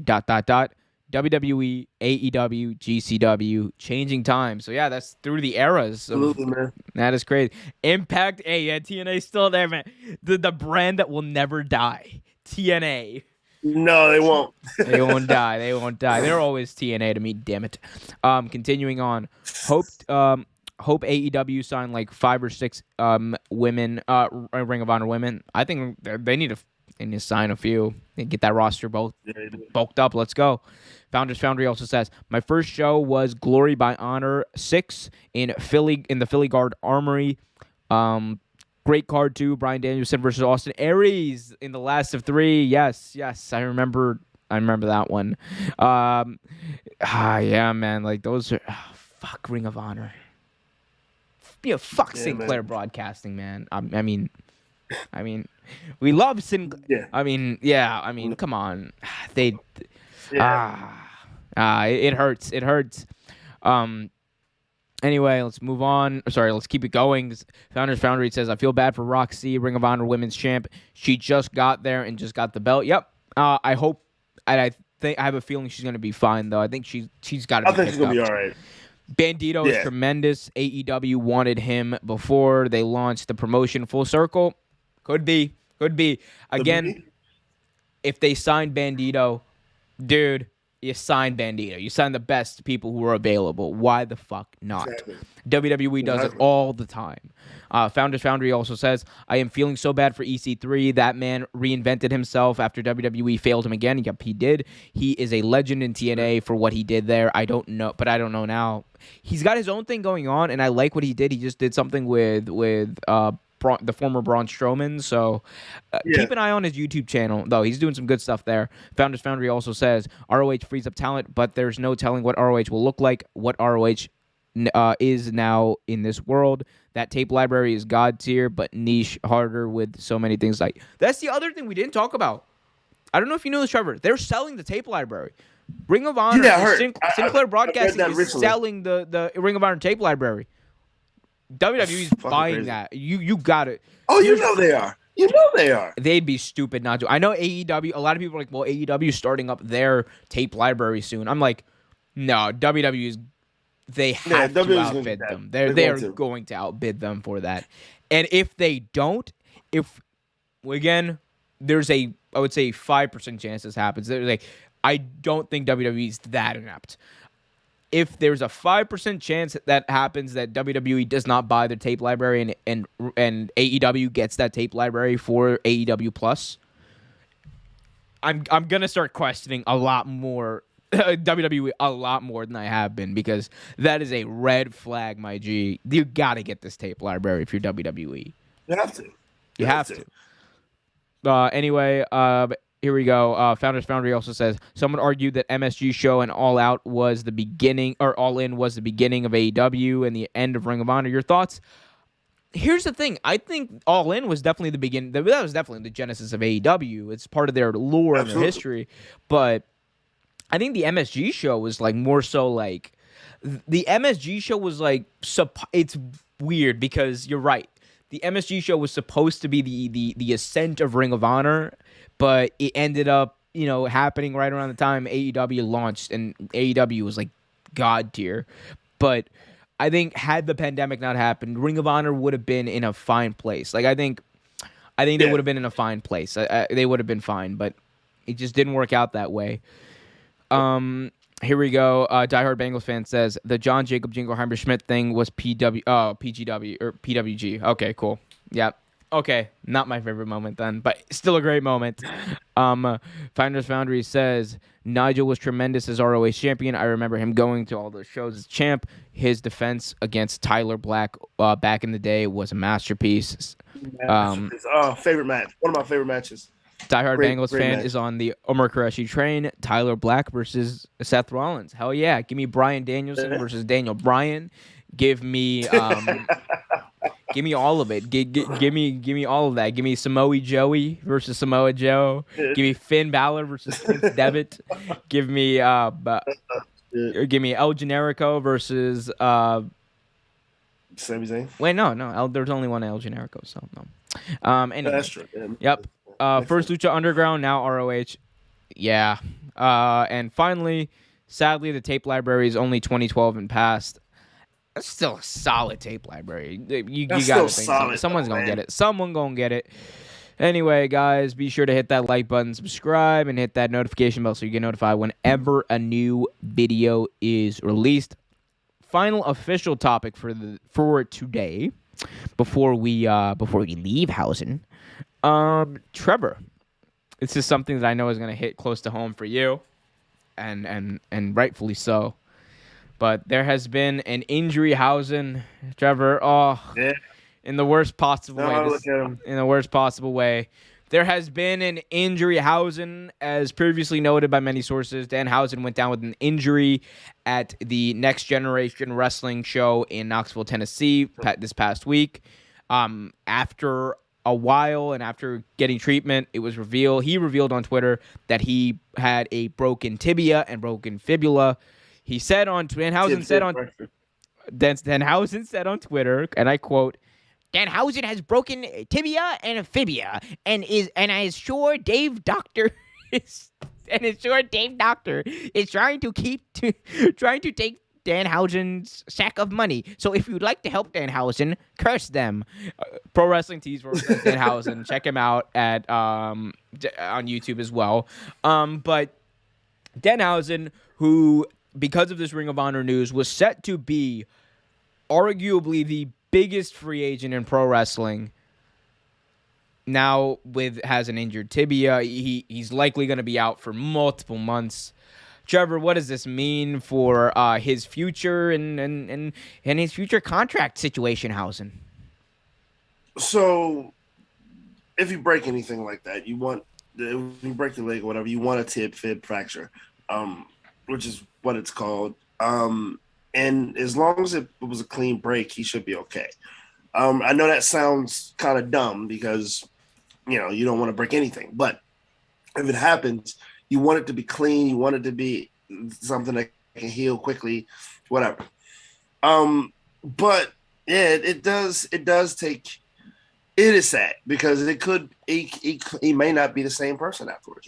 WWE, AEW, GCW, changing time. So, yeah, that's through the eras. Absolutely, man. That is crazy. Impact, TNA's still there, man. The brand that will never die. TNA. No, they won't. They won't die. They're always TNA to me, damn it. Continuing on. Hope AEW signed like 5 or 6 women, Ring of Honor women. I think they need to sign a few and get that roster bulked up. Let's go. Foundry also says, my first show was Glory by Honor 6 in the Philly Guard Armory. Great card too. Bryan Danielson versus Austin Aries in the last of 3. Yes, I remember that one. Yeah, man. Like those are fuck Ring of Honor. Fuck Sinclair man. Broadcasting, man. I mean, we love Sinclair. Yeah. I mean, come on. It hurts. It hurts. Anyway, let's move on. Sorry, let's keep it going. Foundry says, I feel bad for Roxy, Ring of Honor Women's Champ. She just got there and just got the belt. Yep. I hope, and I have a feeling she's going to be fine, though. I think she's got to be. I think she's going to be all right. Bandito is tremendous. AEW wanted him before they launched the promotion. Full circle. Could be. Could be. Again, if they signed Bandito, dude, you signed Bandito. You signed the best people who are available. Why the fuck not? Exactly. WWE does it all the time. Founders Foundry also says, I am feeling so bad for EC3. That man reinvented himself after WWE failed him again. Yep, he did. He is a legend in TNA for what he did there. I don't know, but I don't know now. He's got his own thing going on, and I like what he did. He just did something with the former Braun Strowman. So keep an eye on his YouTube channel, though. He's doing some good stuff there. Founders Foundry also says, ROH frees up talent, but there's no telling what ROH will look like, what ROH is now in this world. That tape library is god tier, but niche, harder with so many things. Like, that's the other thing we didn't talk about. I don't know if you know this, Trevor. They're selling the tape library. Ring of Honor, Sinclair Broadcasting is selling the Ring of Honor tape library. WWE's buying crazy. That. You got it. Oh, you know they are. You know they are. They'd be stupid not to. I know AEW. A lot of people are like, well, AEW is starting up their tape library soon. I'm like, no, WWE is. They have to outbid them. They are going to outbid them for that. And if they don't, there's I would say 5% chance this happens. Like, I don't think WWE is that inept. If there's a 5% chance that happens, that WWE does not buy the tape library and AEW gets that tape library for AEW Plus, I'm gonna start questioning a lot more WWE a lot more than I have been, because that is a red flag, my G. You gotta get this tape library if you're WWE. You have to. You have to. Anyway, here we go. Founders Foundry also says, someone argued that MSG show and All Out was the beginning, or All In was the beginning of AEW and the end of Ring of Honor. Your thoughts? Here's the thing. I think All In was definitely the beginning. That was definitely the genesis of AEW. It's part of their lore and their history. But I think the MSG show was like more so like the MSG show was like it's weird because you're right. The MSG show was supposed to be the ascent of Ring of Honor, but it ended up, happening right around the time AEW launched, and AEW was like god tier. But I think had the pandemic not happened, Ring of Honor would have been in a fine place. Like I think they would have been in a fine place. They would have been fine, but it just didn't work out that way. Here we go. Diehard Bengals fan says the John Jacob Jingleheimer Schmidt thing was PGW or PWG. Okay, cool. Yep. Okay, not my favorite moment then, but still a great moment. Finders Foundry says Nigel was tremendous as ROH champion. I remember him going to all those shows as champ. His defense against Tyler Black back in the day was a masterpiece. Favorite match. One of my favorite matches. Diehard Bengals fan is on the Omar Qureshi train. Tyler Black versus Seth Rollins. Hell yeah. Give me Bryan Danielson versus Daniel Bryan. Give me give me all of it. Give me all of that. Give me Samoa Joey versus Samoa Joe. Give me Finn Balor versus Prince Devitt. Give me El Generico versus Sami Zayn. Wait, no. There's only one El Generico, so no. Anyway. That's true. Yep. First Lucha Underground, now ROH. Yeah. And finally, sadly, the tape library is only 2012 and past. That's still a solid tape library. You got to think someone's going to get it. Someone going to get it. Anyway, guys, be sure to hit that like button, subscribe, and hit that notification bell so you get notified whenever a new video is released. Final official topic for today, before we leave Hausen. Trevor, this is something that I know is going to hit close to home for you, and rightfully so. But there has been an injury, Hausen, Trevor. In the worst possible way. In the worst possible way. There has been an injury, Hausen, as previously noted by many sources. Dan Hausen went down with an injury at the Next Generation Wrestling show in Knoxville, Tennessee, this past week. After a while and after getting treatment, he revealed on Twitter that he had a broken tibia and broken fibula. He said on Danhausen said on Twitter, and I quote, Danhausen has broken tibia and fibula and is sure Dave Doctor is trying to take Danhausen's sack of money. So if you'd like to help Danhausen, curse them. Pro Wrestling Tees represents Danhausen. Check him out at on YouTube as well. But Danhausen, who, because of this Ring of Honor news, was set to be arguably the biggest free agent in pro wrestling, now has an injured tibia. He's likely going to be out for multiple months. Trevor, what does this mean for his future and his future contract situation, Hausen? So, if you break anything like that, if you break your leg or whatever, you want a tib-fib fracture, which is what it's called. And as long as it was a clean break, he should be okay. I know that sounds kind of dumb because, you don't want to break anything. But if it happens, you want it to be clean. You want it to be something that can heal quickly, whatever. But, yeah, it does take – it is sad because he may not be the same person afterwards.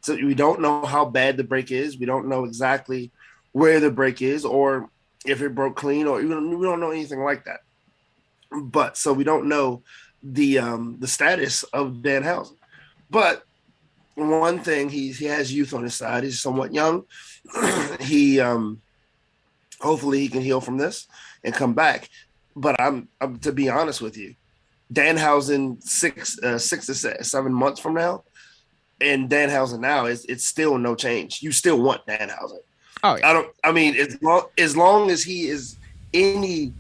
So we don't know how bad the break is. We don't know exactly where the break is or if it broke clean or we don't know anything like that. But so we don't know the status of Danhausen. But one thing, he has youth on his side. He's somewhat young. He hopefully he can heal from this and come back. But I'm to be honest with you, Danhausen 6 to 7 months from now, and Danhausen now it's still no change. You still want Danhausen. Oh yeah. As long as he is any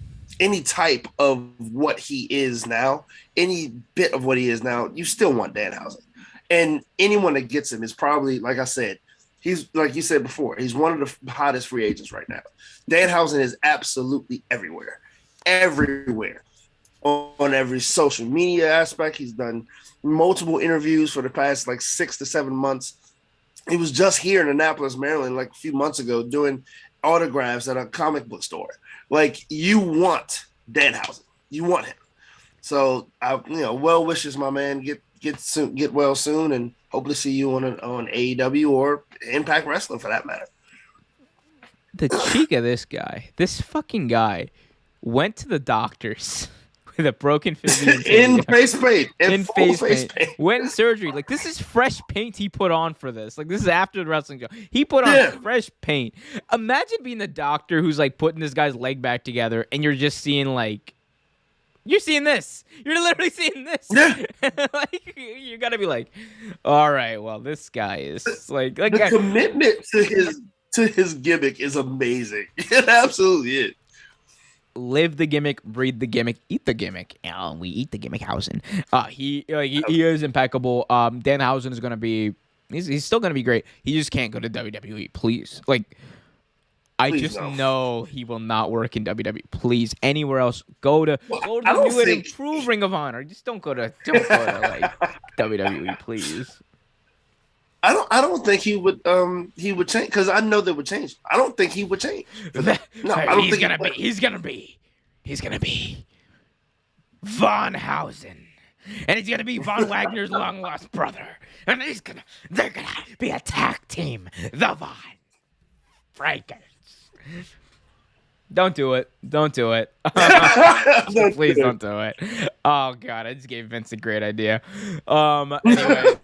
type of what he is now, any bit of what he is now, you still want Danhausen. And anyone that gets him is probably, like I said, he's like you said before, he's one of the hottest free agents right now. Danhausen is absolutely everywhere. On every social media aspect. He's done multiple interviews for the past 6 to 7 months. He was just here in Annapolis, Maryland, a few months ago doing autographs at a comic book store. You want Danhausen. You want him. So, well wishes, my man. Get well soon, and hope to see you on AEW or Impact Wrestling for that matter. The cheek of this fucking guy went to the doctors with a broken fibula in face paint. In face paint. Went in surgery. This is fresh paint he put on for this. This is after the wrestling show. He put on fresh paint. Imagine being the doctor who's putting this guy's leg back together, and you're just seeing you're seeing this. You're literally seeing this. Yeah. You gotta be all right. Well, this guy is the commitment to his gimmick is amazing. It absolutely is. Live the gimmick, breathe the gimmick, eat the gimmick. We eat the gimmick, Hausen. He is impeccable. Danhausen is gonna be. He's still gonna be great. He just can't go to WWE, please. I just know he will not work in WWE. Please, anywhere else, go to the new and improved Ring of Honor. Just don't go to WWE, please. I don't think he would change because I know they would change. I don't think he would change. No, I don't think he's gonna be Von Hausen. And he's gonna be Von Wagner's long lost brother. And they're gonna be a tag team. The Von Breakers. Don't do it. Don't do it. Please don't do it. Oh god, I just gave Vince a great idea. Anyway.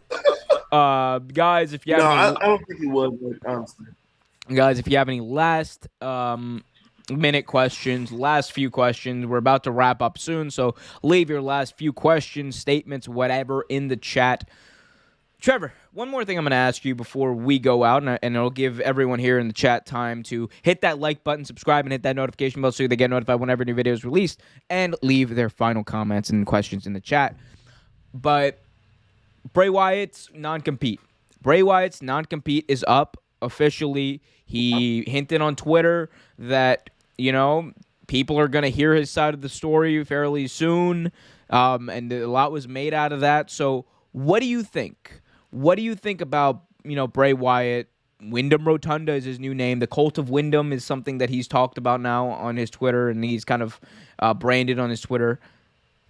Guys, if you have I don't think he would, but honestly. Guys, if you have any last minute questions, last few questions, we're about to wrap up soon, so leave your last few questions, statements, whatever in the chat. Trevor, one more thing I'm going to ask you before we go out, and it'll give everyone here in the chat time to hit that like button, subscribe, and hit that notification bell so they get notified whenever new video is released, and leave their final comments and questions in the chat. But Bray Wyatt's non-compete. Bray Wyatt's non-compete is up officially. He hinted on Twitter that, people are going to hear his side of the story fairly soon, and a lot was made out of that. So what do you think? What do you think about, Bray Wyatt? Wyndham Rotunda is his new name. The Cult of Wyndham is something that he's talked about now on his Twitter, and he's kind of branded on his Twitter.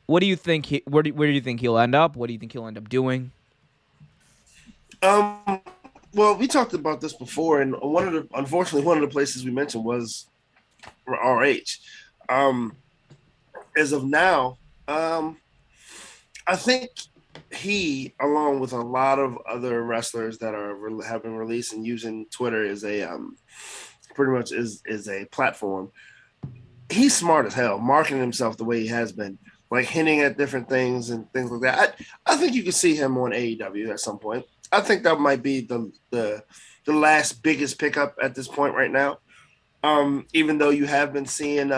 What do you think? Where do you think he'll end up? What do you think he'll end up doing? Well, we talked about this before, and unfortunately, one of the places we mentioned was ROH. As of now, I think he, along with a lot of other wrestlers that have been released and using Twitter as a pretty much is a platform. He's smart as hell, marketing himself the way he has been, like hinting at different things and things like that. I think you could see him on AEW at some point. I think that might be the last biggest pickup at this point right now. Even though you have been seeing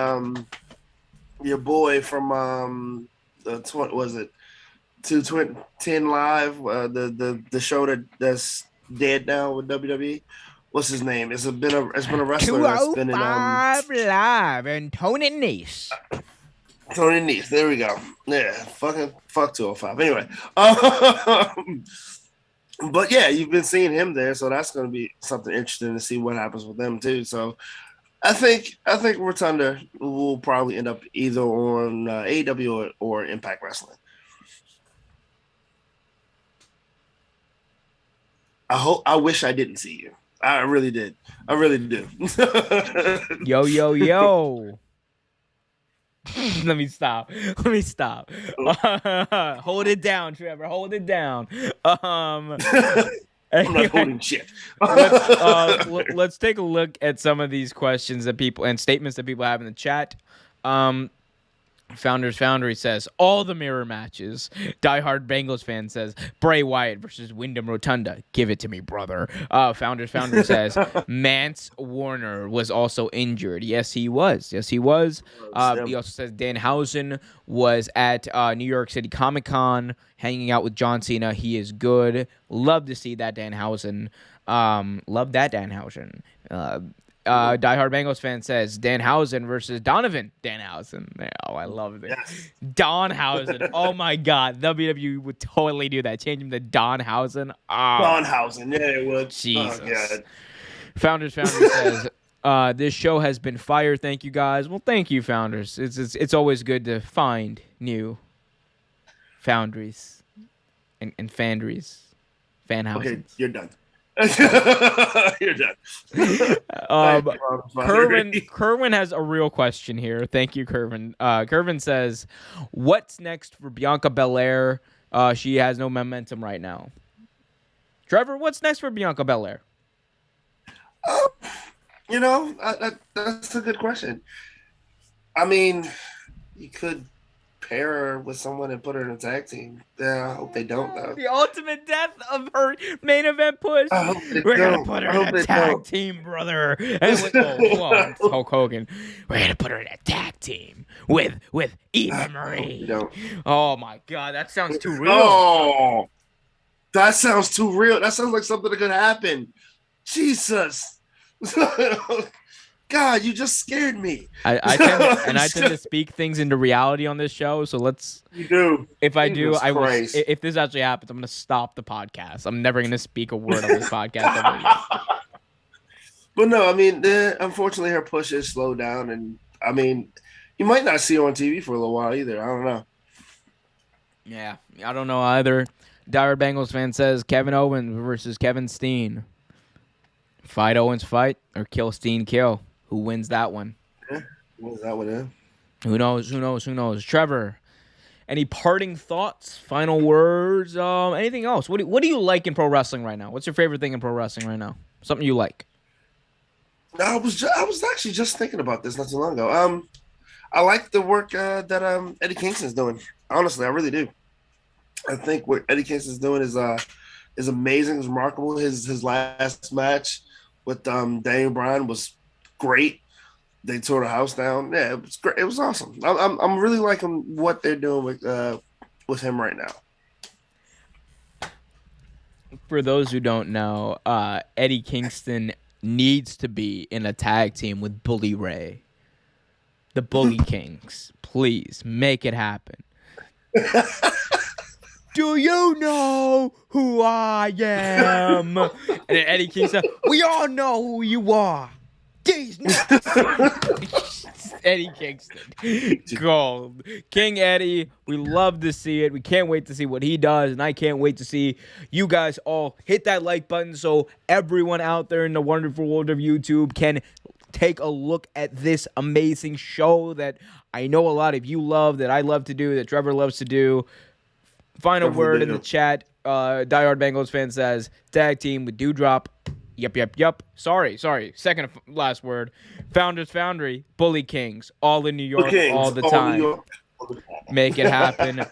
your boy from was it 210 Live, the show that's dead now with WWE. What's his name? It's been a wrestler that's been in 205 Live and Tony Nese. Tony Nese. There we go. Yeah, fuck 205. Anyway, but yeah, you've been seeing him there, so that's going to be something interesting to see what happens with them too. So I think Rotunda will probably end up either on AEW or Impact Wrestling. I wish I didn't see you. I really did. I really do. Yo. Let me stop. Hold it down, Trevor. Hold it down. I'm not holding shit. Let's take a look at some of these questions that people and statements that people have in the chat. Founders Foundry says all the mirror matches. Diehard Bengals fan says Bray Wyatt versus Wyndham Rotunda. Give it to me, brother. Founders Foundry says Mance Warner was also injured. Yes, he was. He also says Danhausen was at New York City Comic Con hanging out with John Cena. He is good. Love to see that Danhausen. Love that Danhausen. Diehard Bengals fan says Danhausen versus Donovan Danhausen. Oh, I love it. Yes. Donhausen. Oh my God. WWE would totally do that. Change him to Donhausen. Donhausen. Yeah, it would. Jesus. Oh, God. Founders says this show has been fire. Thank you guys. Well, thank you, Founders. It's always good to find new foundries and fandries. Fanhousens. Okay, you're done. You're done. Kerwin has a real question here. Thank you, Kerwin. Kerwin says, "What's next for Bianca Belair? She has no momentum right now." Trevor, what's next for Bianca Belair? That's a good question. I mean, you could pair her with someone and put her in a tag team. Yeah, I hope they don't, though. The ultimate death of her main event push. We're going to put her in a tag team, brother. And Hulk Hogan. We're going to put her in a tag team with Eva Marie. Oh, my God. That sounds too real. Oh, that sounds too real. That sounds like something that could happen. Jesus. God, you just scared me. I tend to speak things into reality on this show. So let's. You do. If I do, I will. If this actually happens, I'm going to stop the podcast. I'm never going to speak a word on this podcast ever again. But no, I mean, unfortunately, her push is slowed down, and I mean, you might not see her on TV for a little while either. I don't know. Yeah, I don't know either. Dire Bengals fan says Kevin Owens versus Kevin Steen. Fight Owens, fight, or kill Steen, kill. Who wins that one? Yeah, who wins that one, yeah? Who knows? Trevor, any parting thoughts, final words, anything else? What do you like in pro wrestling right now? What's your favorite thing in pro wrestling right now? Something you like? I was actually just thinking about this not too long ago. I like the work that Eddie Kingston's doing. Honestly, I really do. I think what Eddie Kingston's doing is amazing. It's remarkable. His last match with Daniel Bryan was great. They tore the house down. Yeah, it was great. It was awesome. I'm really liking what they're doing with him right now. For those who don't know, Eddie Kingston needs to be in a tag team with Bully Ray. The Bully Kings. Please, make it happen. Do you know who I am? And then Eddie Kingston, we all know who you are. These nuts. Eddie Kingston. Gold. King Eddie, we love to see it. We can't wait to see what he does, and I can't wait to see you guys all hit that like button so everyone out there in the wonderful world of YouTube can take a look at this amazing show that I know a lot of you love, that I love to do, that Trevor loves to do. Final word in the chat. Diehard Bengals fan says, tag team with Dewdrop. Yup. Sorry. Second last word. Founders Foundry, Bully Kings, all in New York, all the time. Make it happen.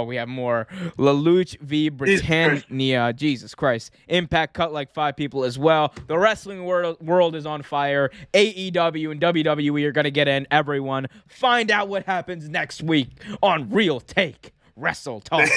We have more. Lelouch v. Britannia. Jesus Christ. Impact cut like 5 people as well. The wrestling world is on fire. AEW and WWE are going to get in everyone. Find out what happens next week on Real Take Wrestle Talk.